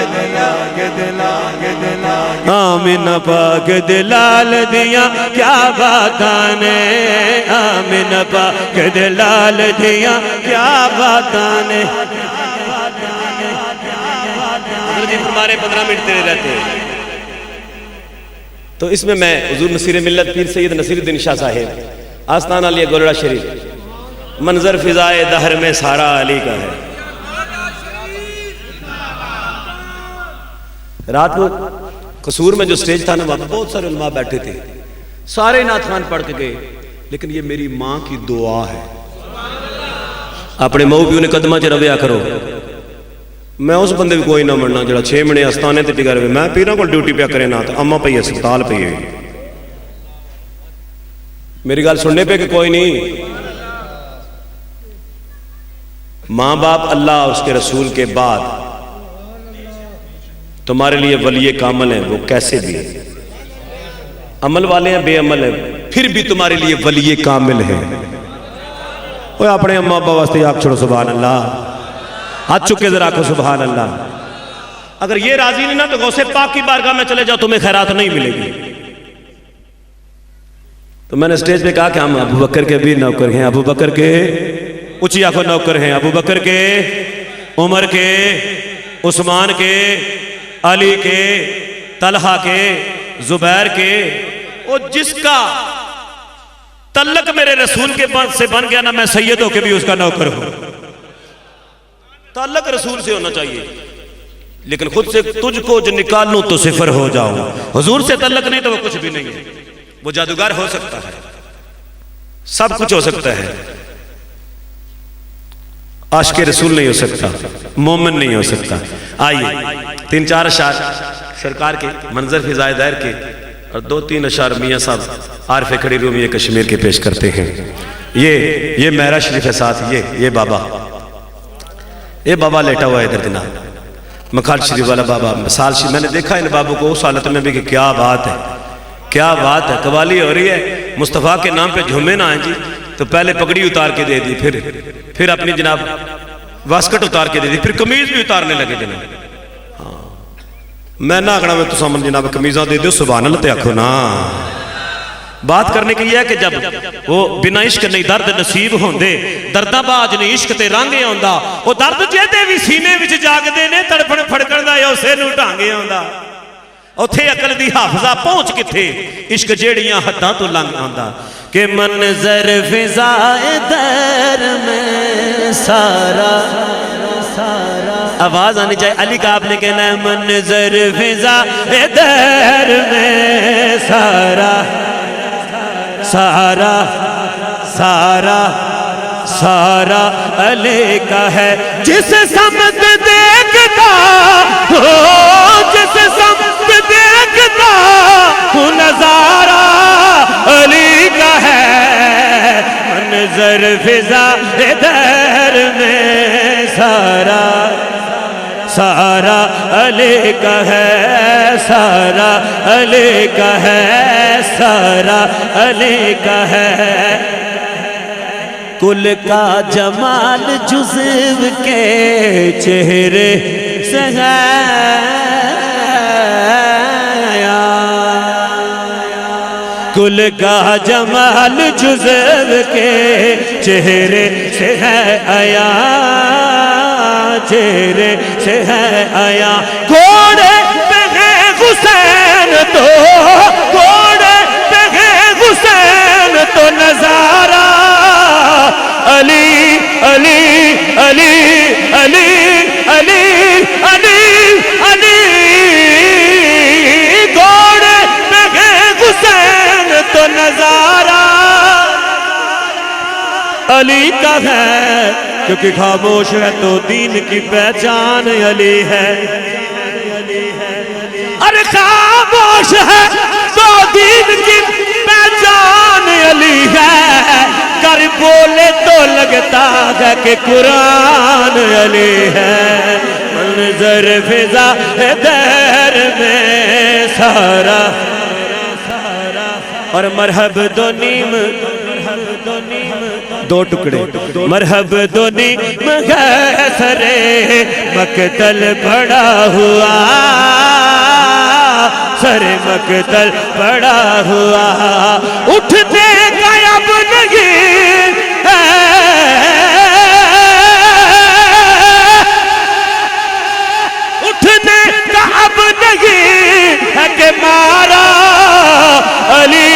آمین پاک دلال دیا کیا باتاں نے آمین پاک دلال دیا کیا باتاں نے جی ہمارے 15 منٹ تیرے رہتے ہیں تو اس میں حضور نصیر ملت پیر سید نصیر الدین شاہ صاحب آستانہ علی گولڑا شریف منظر فضائے دہر میں سارا علی کا ہے رات میں قصور میں جو سٹیج تھا نا وہاں بہت سارے علماء بیٹھے تھے سارے نعت خوان پڑھ کے گئے لیکن یہ میری ماں کی دعا ہے اپنے ماں پیو نے قدمہ چ رویا کرو میں اس بندے بھی کوئی نہ مرنا جڑا 6 مہینے آستانے تے ٹکا رہے میں پیراں کو ڈیوٹی پہ کرے نہ تو اما پئی ہسپتال پئی ہے میری گل سننے پہ کہ کوئی نہیں ماں باپ اللہ اس کے رسول کے بعد تمہارے لیے ولی کامل ہیں وہ کیسے بھی ہیں عمل والے ہیں بے عمل ہیں پھر بھی تمہارے لیے ولی کامل ہیں وہ اپنے اماں ابا واسطے آپ چھوڑو سبحان اللہ ہاتھ چکے ذرا کو سبحان اللہ اگر یہ راضی نہیں نا تو غوث پاک کی بارگاہ میں چلے جاؤ تمہیں خیرات نہیں ملے گی تو میں نے سٹیج پہ کہا کہ ہم ابو بکر کے بھی نوکر ہیں ابو بکر کے اونچی آنکھوں نوکر ہیں ابو بکر کے عمر کے عثمان کے علی کے طلحہ کے زبیر کے اور جس کا تعلق میرے رسول کے بعد سے بن گیا نا میں سید ہو کے بھی اس کا نوکر ہوں تعلق رسول سے ہونا چاہیے لیکن خود سے تجھ کو جو نکال لوں تو صفر ہو جاؤں. حضور سے تعلق نہیں تو وہ کچھ بھی نہیں ہے. وہ جادوگر ہو سکتا ہے, سب کچھ ہو سکتا ہے, عاشق رسول نہیں ہو سکتا, مومن نہیں ہو سکتا. آئیے 3-4 اشعار سرکار کے منظر فضائے دائر کے اور 2-3 اشعار میاں صاحب عارف کھڑی رومی کشمیر کے پیش کرتے ہیں. یہ مہرا شریف ہے ساتھ, یہ بابا لیٹا ہوا ہے ادھر جناب, مکھال شریف والا بابا. مثال شریف میں نے دیکھا ان بابوں کو اس حالت میں بھی کہ کیا بات ہے, کیا بات ہے. قوالی ہو رہی ہے, مصطفیٰ کے نام پہ جھومے نہ آئیں جی, تو پہلے پگڑی اتار کے دے دی, پھر اپنی جناب واسکٹ اتار کے دے دی, پھر قمیض بھی اتارنے لگے جناب. ہاں میں نہ آگنا میں تو سامن جناب قمیضاں دے دو سبحان اللہ تے آکھو نا. بات کرنے کی یہ ہے کہ جب وہ بنا عشق نہیں درد نصیب ہوندے, درداں باج نہیں عشق تے رانگے ہوندا, وہ درد جہدے بھی سینے وچ جاگدے نے تڑپن پھڑکن دا یا اسے نو ڈھانگے ہوندا. اتھے عقل دی حافظہ پہنچ کتھے, عشق جیڑیاں حداں تو لنگ آندا. کہ منظر فضائے در میں سارا, آواز آنی چاہیے علی کا, آپ نے کہنا ہے منظر فضائے در میں سارا سارا سارا سارا علی کا ہے. جس سمت دیکھتا ہو, جس سمت دیکھتا ہو نظارہ علی کا ہے. منظر فضائے در میں سارا سارا علی کا ہے, سارا علی کا ہے, سارا علی کا ہے. کل کا جمال جزو کے چہرے سے ہے, کل کا جمال جزو کے چہرے سے ہے آیا, چہرے سے ہے آیا. گھوڑے پہ ہے حسین تو, گھوڑے پہ ہے حسین تو نظارہ علی علی علی علی علی علی علی. گھوڑے پہ ہے حسین تو نظارہ علی کا ہے, کیونکہ خاموش ہے تو دین کی پہچان علی ہے. ارے خاموش ہے تو دین کی پہچان علی ہے, کر بولے تو لگتا ہے کہ قرآن علی ہے. منظر فضائے در میں سارا, اور مرحب دو نیم, دو ٹکڑے, مرحب دو نیم ہے سرے مقتل پڑا ہوا, سر مقتل پڑا ہوا. اٹھنے کا اب نہیں اٹھنے کا اب نہیں ہے کہ مارا علی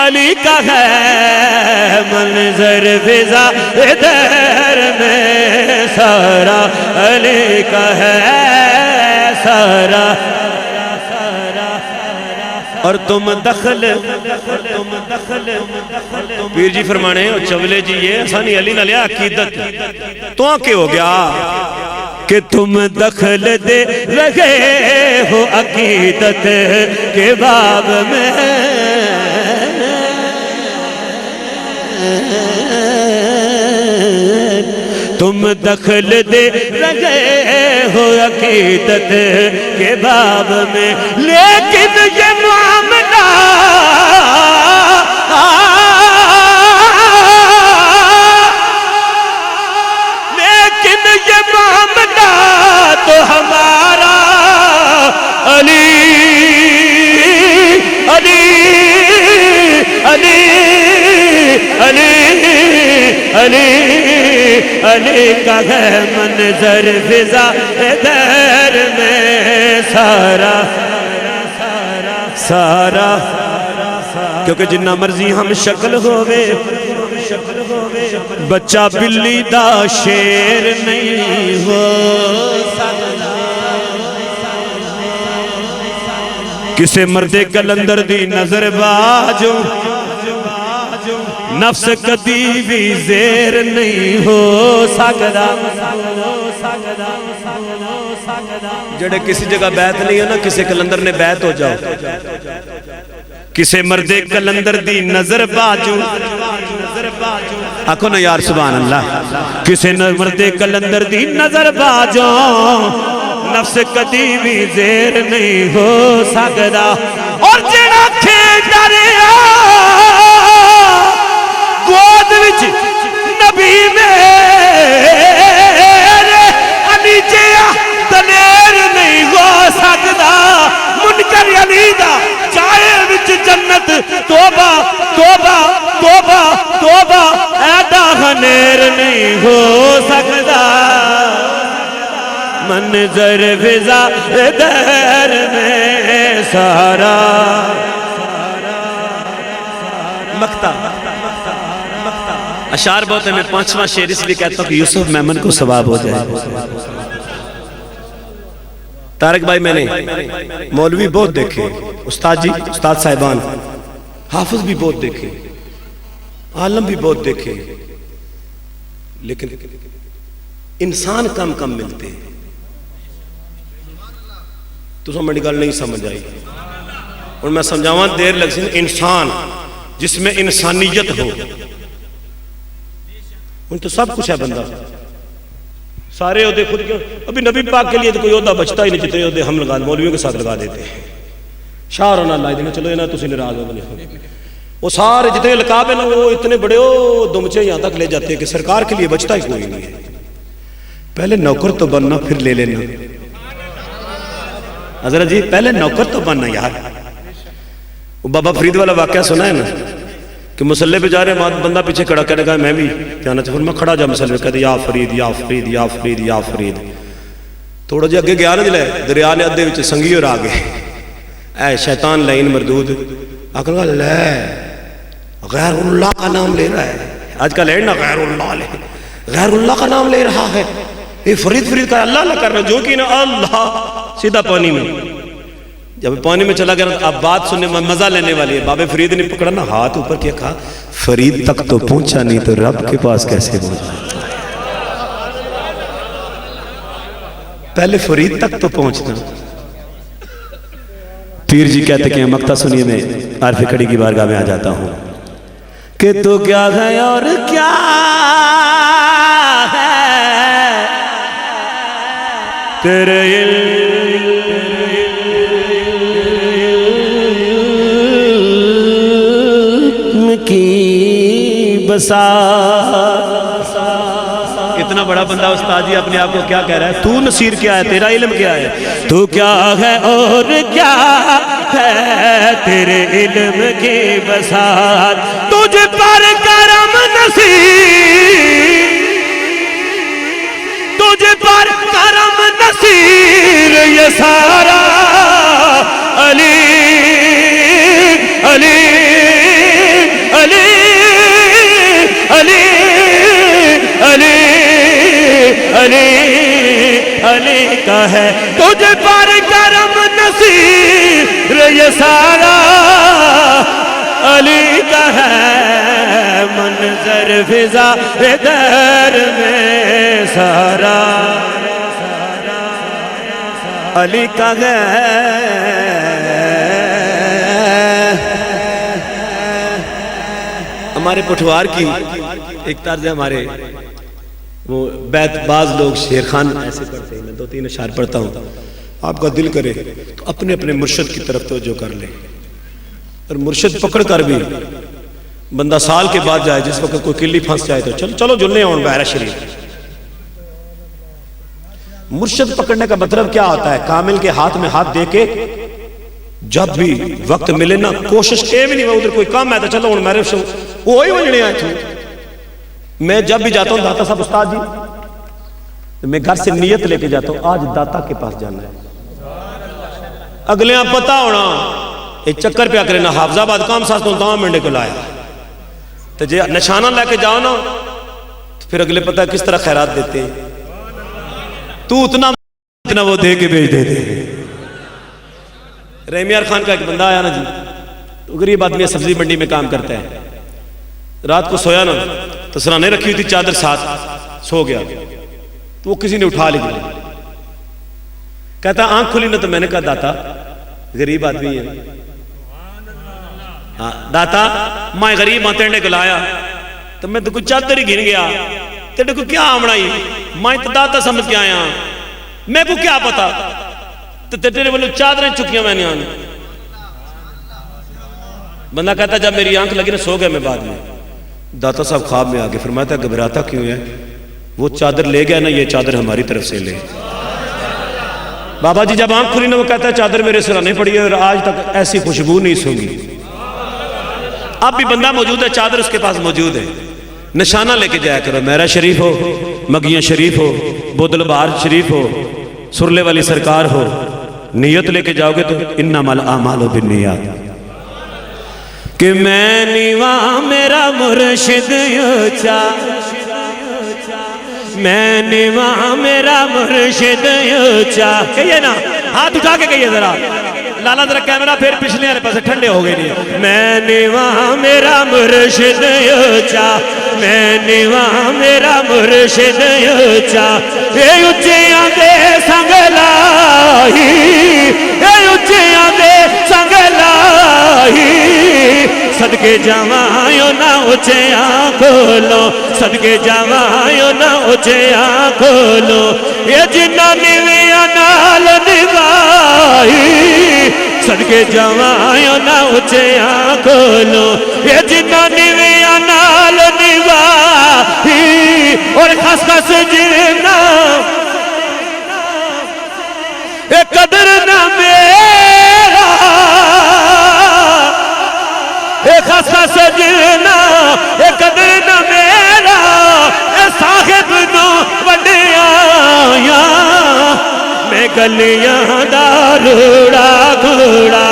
علی کا ہے. منظر فضائے در میں سارا علی کا ہے, سارا. اور تم دخل پیر جی فرمانے اور چولے جی یہ آسانی علی نہ لیا عقیدت تو آنکے ہو گیا کہ تم دخل دے رہے ہو عقیدت کے باب میں. تم دخل دے رہے ہو عقیدت کے باب میں, لیکن یہ معاملہ لیکن یہ معاملہ تو ہمارا علی علی علی علی علی علی کا ہے. منظر فضائے در میں سارا سارا, کیونکہ جنہ مرضی ہم شکل ہوئے بچہ بلی دا شیر نہیں ہو سکتا کسے مرد کلندر دی نظر باجو نفس کدی بھی زیر نہیں ہو سکتا جڑے کسی جگہ بیعت نہیں ہے نا کسی کلندر نے بیعت ہو جاؤ کسے مرد کلندر دی نظر باجو آکھو نا یار سبحان اللہ کسے مرد کلندر دی نظر باجو نفس کدی بھی زیر نہیں ہو سکتا اور جڑا کھیل دریا گود وچ نبی میرے علی جیا دلیر نہیں ہو سکتا منکر علی دا چاہے وچ جنت توبہ توبہ توبہ توبہ ایڈا غنیر نہیں ہو سکتا منظر فضا دیر میں سارا مکتا اشعار بہت ہے میں پانچواں شعر اس لیے کہتا ہوں کہ یوسف میمن کو ثواب ہو جائے طارق بھائی میں نے مولوی بہت دیکھے استاد جی استاد صاحبان حافظ بھی بہت دیکھے عالم بھی بہت دیکھے لیکن انسان کم کم ملتے ہیں تو سمجھ گل نہیں سمجھ آئی اور میں سمجھاواں دیر لگ سی انسان جس میں انسانیت ہو ان تو سب کچھ ہے بندہ سارے عہدے خود کے ابھی نبی پاک کے لیے تو کوئی عہدہ بچتا ہی نہیں جتنے عہدے ہم لگا مولویوں کے ساتھ لگا دیتے ہیں شاہ رونا اللہ دینا چلو نا تسی ناراض ہو بنے وہ سارے جتنے لقاب ہیں نا وہ اتنے بڑے ہو دمچے یہاں تک لے جاتے ہیں کہ سرکار کے لیے بچتا ہی کوئی نہیں ہے پہلے نوکر تو بننا پھر لے لینا حضرت جی پہلے نوکر تو بننا یار وہ بابا فرید والا واقعہ سنا ہے نا کہ مسلح پہ جا رہے ہیں بندہ پیچھے کھڑا کہنے کہا میں بھی کہنا چاہتا میں کھڑا جا مسلح پہ کہتے یا فرید یا فرید یا فرید یا فرید تھوڑا جی اگے گیا نا جلے دریا نے ادھے وچ سنگی اور آگے اے شیطان لعین مردود آخر کہا لے غیر اللہ کا نام لے رہا ہے آج کل ہے نا غیر اللہ لے غیر اللہ کا نام لے رہا ہے یہ فرید فرید کا اللہ اللہ کر رہا جو کہ نا اللہ سیدھا پانی میں جب پانی میں چلا گیا اب بات سننے میں مزہ لینے والی ہے بابے فرید نے پکڑا نا ہاتھ اوپر کیا کہا فرید تک تو پہنچا نہیں تو رب کے پاس کیسے پہنچا پہلے فرید تک تو پہنچنا پیر جی کہتے کہ مقطع سنیے میں عارف کھڑی کی بارگاہ میں آ جاتا ہوں کہ تو کیا ہے اور کیا ہے تیرے علم کی بساط اتنا بڑا بندہ استاد جی اپنے آپ کو کیا کہہ رہا ہے تو نصیر کیا ہے تیرا علم کیا ہے تو کیا ہے اور کیا ہے تیرے علم کی بساط تجھ پر کرم نصیر تجھ پر کرم نصیر یہ سارا علی علی علی علی علی علی علی کا ہے تجھ پر کرم نصیر یہ سارا علی کا ہے منظر فضا در میں سارا علی کا ہے ہمارے پٹھوار کی ایک طرز ہے ہمارے وہ بیت باز لوگ شیر خان ایسے پڑھتے ہیں میں 2-3 اشعار پڑھتا ہوں آپ کا دل کرے تو اپنے اپنے مرشد کی طرف توجہ کر لیں اور مرشد پکڑ کر بھی بندہ سال کے بعد جائے جس وقت کوئی کلی پھنس جائے تو چلو جلنے ہوں بحیرہ شریف مرشد پکڑنے کا مطلب کیا ہوتا ہے کامل کے ہاتھ میں ہاتھ دے کے جب بھی وقت ملے نا کوشش اے بھی نہیں میں ادھر کوئی کام ہے تو چلو ہوں میرے وہی وجنے آئے تھے میں جب بھی جاتا ہوں داتا صاحب استاد جی میں گھر سے نیت لے کے جاتا ہوں آج داتا کے پاس جانا ہے اگلے آپ پتا ہونا ایک چکر پہ کرنا حافظ آباد کام ساتھ تو دام منڈے کو لایا تو جی نشانہ لے کے جاؤ نا تو پھر اگلے پتہ کس طرح خیرات دیتے ہیں. تو اتنا وہ دے کے بھیج دیتے. رحمیار خان کا ایک بندہ آیا نا جی, تو غریب آدمی سبزی منڈی میں کام کرتا ہے. رات کو سویا نا تو سرانے رکھی ہوئی تھی چادر ساتھ, سو گیا تو وہ کسی نے اٹھا لی. کہتا آنکھ کھلی نا تو میں نے کہا داتا, غریب آدمی ہے, ہاں داتا میں غریب ہاں تیرے کو لایا تو میں تو کچھ چادر ہی گن گیا, تیرے کو کیا آمڑائی, میں تو داتا سمجھ کے آیا, میں کو کیا پتا تو تیرے والے چادریں چکیاں میں نے آنے. بندہ کہتا جب میری آنکھ لگی نا سو گیا میں بعد میں. داتا صاحب خواب میں آگے فرماتا گھبراتا کیوں ہے, وہ چادر لے گیا نا یہ چادر ہماری طرف سے لے. بابا جی جب آنکھ کھلی نا وہ کہتا ہے چادر میرے سرانے پڑی ہے اور آج تک ایسی خوشبو نہیں سونگی. اب بھی بندہ موجود ہے, چادر اس کے پاس موجود ہے. نشانہ لے کے جایا کرو, میرا شریف ہو, مگیاں شریف ہو, بودل بہار شریف ہو, سرلے والی سرکار ہو, نیت لے کے جاؤ گے تو انما الاعمال بالنیات. کہ میں نیواں میرا مرشد اونچا, میں نیواں میرا مرشد اونچا. کہیے نا, ہاتھ اٹھا کے کہیے ذرا, لالا ذرا کیمرہ پھر پچھلے آنے پاس ٹھنڈے ہو گئے نہیں. میں نیواں میرا مرشد اونچا, میں نیواں میرا مرشد اونچا. اے اچیاں دے سنگ لائی, اے اچیاں دے سنگ لائی, صدقے جاوائیوں نہ اچیاں کھولو, صدقے جاوائیوں نہ اچیاں کھولو. یہ جنہ نیویاں نال نبائی, صدقے جاوائیوں نہ اچیاں کھولو. یہ جنہ نیویاں نال نبائی, اور خس خس جنہ اے قدر نہ میرا, اے خس خس جنہ اے قدر نہ میرا, اے صاحب نو وڈیاں. میں گلیاں دا روڑا گھوڑا,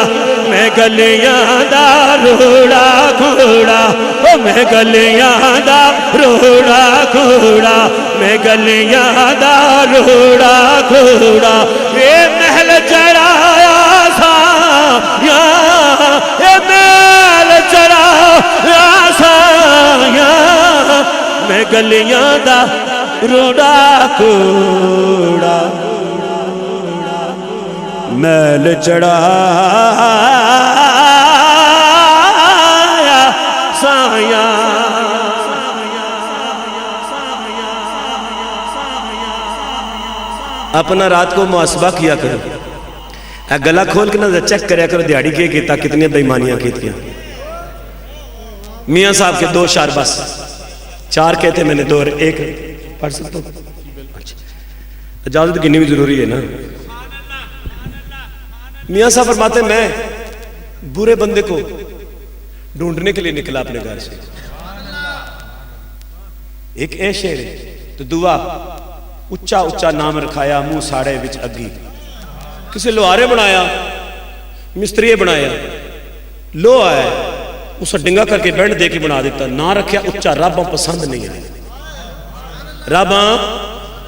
میں گلیاں دا روڑا گھوڑا, او میں گلیاں دا روڑا گھوڑا, میں گلیاں دا روڑا گھوڑا. اے محل چڑھایا سا یا, اے محل چڑھایا سا یا, میں گلیاں دا روڑا گھوڑا, محل چڑھایا سایا. اپنا رات کو محاسبہ کیا کرو, گلا کھول کے نہ چیک کریا کرو دیہڑی کے کیتا کتنی بےمانیاں کیتیاں. میاں صاحب کے 2 اشعار بس, 4 کہتے میں نے 2 اور 1 پڑھ سکتا ہوں. اجازت گنی بھی ضروری ہے نا. میاں صاحب فرماتے ہیں میں برے بندے کو ڈھونڈنے کے لیے نکلا اپنے گھر سے. ایک اے شعر ہے تو دعا, اچا اچا نام رکھایا منہ ساڑے وچ اگی. کسی لوہارے بنایا, مستری بنایا, لو آیا اسے ڈنگا کر کے بینڈ دے کے بنا دیتا, نہ رکھیا اچا, رب پسند نہیں آیا, رب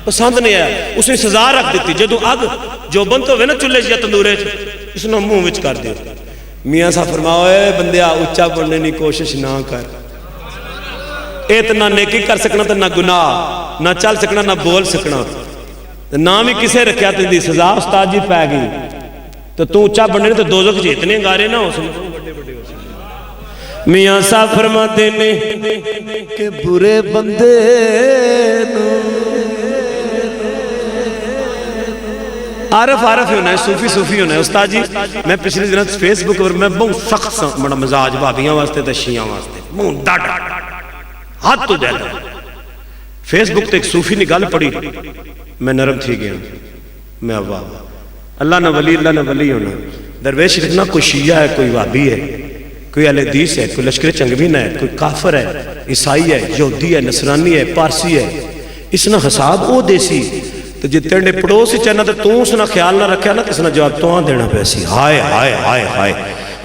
پسند نہیں آیا. اس نے سزا رکھ دیتی, جدو اگ جو بند ہوئے نا چلے یا تندورے اس نے منہ وچ کر دیا. میاں صاحب فرماؤ اے بندیا اچا بننے کی کوشش نہ کر, اتنا نیکی کر سکنا تو نہ گناہ, نہ چل سکنا نہ بول سکنا, نہ بھی کسے رکھیا تیری سزا استاد جی پہ گئی. تو اچا بننے تو دوزخ جتنے گارے نہ ہو سکتے. میاں صاحب فرماتے نے کہ برے بندے عارف عارف ہونا ہے, صوفی صوفی ہونا ہے. استاد جی میں پچھلے دنوں فیس بک پر میں بہت سخت بڑا مزاج بھابیاں واسطے تے شیعہ واسطے بہت ڈاٹا ہاتھ تو زیادہ. فیس بک تے ایک صوفی نے گل پڑھی, میں نرم تھی گیا. میں واہ اللہ نہ ولی ہونا. درویش اتنا کوئی شیعہ ہے, کوئی وابی ہے, کوئی اہل حدیث ہے, کوئی لشکر چنگوین ہے, کوئی کافر ہے, عیسائی ہے, یہودی ہے, نصرانی ہے, پارسی ہے. اس نے حساب او دیسی تو جی تیرے پڑوس چاہنا تو اس نے خیال نہ رکھیا نا, کس نے جواب تو دینا پیسی. ہائے ہائے ہائے ہائے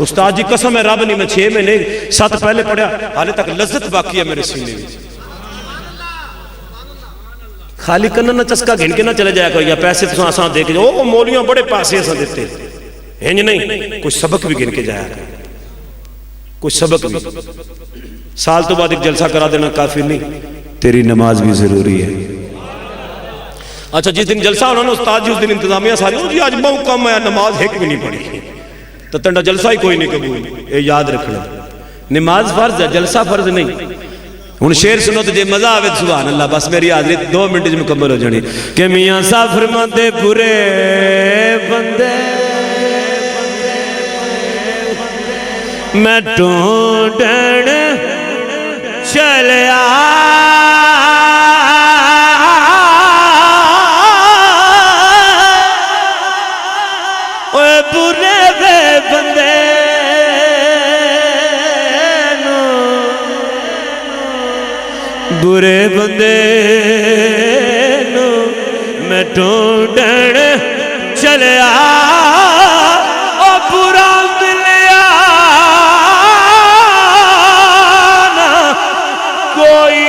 استاد جی قسم ہے رب نہیں، میں 6 مہینے 7 پہلے پڑھیا، حالے تک لذت باقی ہے میرے سینے میں. خالی کرنا نہ چسکا گھن کے نہ چلے جایا کرو، یا پیسے تو آسان دے کے جاؤ، او مولیاں بڑے پیسے ایسا دیتے ہیں نہیں، کوئی سبق بھی گھن کے جایا کرو، کوئی سبق بھی. سال تو بعد ایک جلسہ کرا دینا کافی نہیں، تیری نماز بھی ضروری ہے. اچھا جس دن جلسہ ہونا نا استاد جی اس دن انتظامیہ ساری جی آج بہت کم ہے، نماز ایک بھی نہیں پڑھی، تو تنڈا جلسہ ہی کوئی نہیں قبول. یہ یاد رکھنا، نماز فرض ہے، جلسہ فرض نہیں. ہن شعر سنو تو جے مزہ آوے تو سبحان اللہ. بس میری حاضری 2 منٹ میں مکمل ہو جانی. کہ میاں صاحب فرماتے برے بندے میں ڈھونڈن چلیا اوے برے بندے برے بندے نو میں ڈھونڈن چلیا او برا ملیا نہ کوئی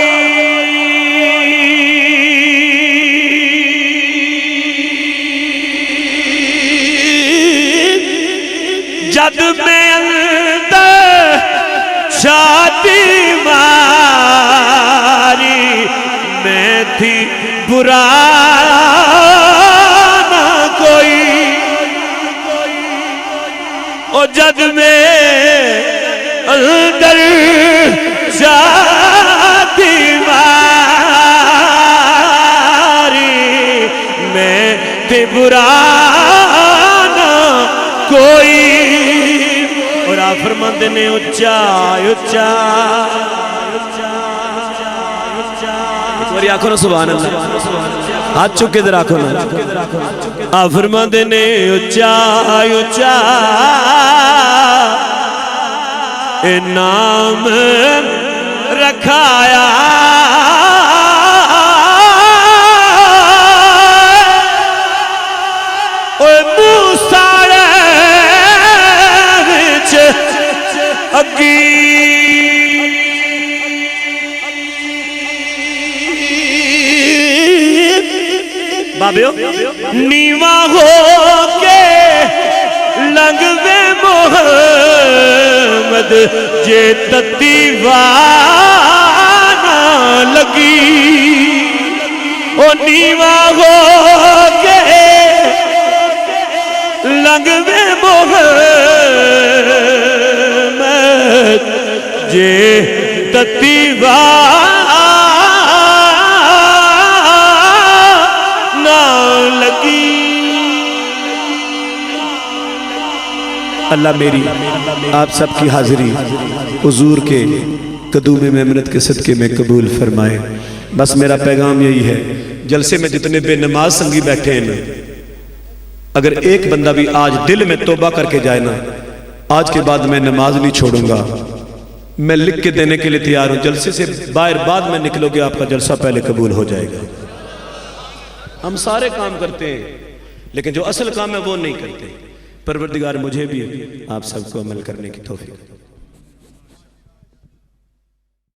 جد میں اندر شادی ماری میں تھی برا نہ کوئی او جد میں اندر شادی ماری میں تھی برا نہ کوئی. اور آپ فرماتے نے اچھا اچھا میری آنکھوں نے سبحان اللہ، ہاتھ چک کے ادھر آنکھوں نے. آپ فرماتے نے اچھا اچھا اے نام رکھایا اے موسیٰ اگی بابیو نیواں ہو کے لنگوے محمد جے تتی وانا لگی او نیواں ہو کے لنگوے محمد جے تتی وانا لگی. اللہ میری آپ سب کی حاضری حضور کے قدوم میمنت کے صدقے میں قبول فرمائے. بس میرا پیغام یہی ہے، جلسے میں جتنے بے نماز سنگی بیٹھے ہیں نا، اگر ایک بندہ بھی آج دل میں توبہ کر کے جائے نا، آج کے بعد میں نماز نہیں چھوڑوں گا، میں لکھ کے دینے کے لیے تیار ہوں. جلسے سے باہر بعد میں نکلو گے، آپ کا جلسہ پہلے قبول ہو جائے گا. ہم سارے کام کرتے ہیں لیکن جو اصل کام ہے وہ نہیں کرتے. پروردگار مجھے بھی آپ سب کو عمل کرنے کی توفیق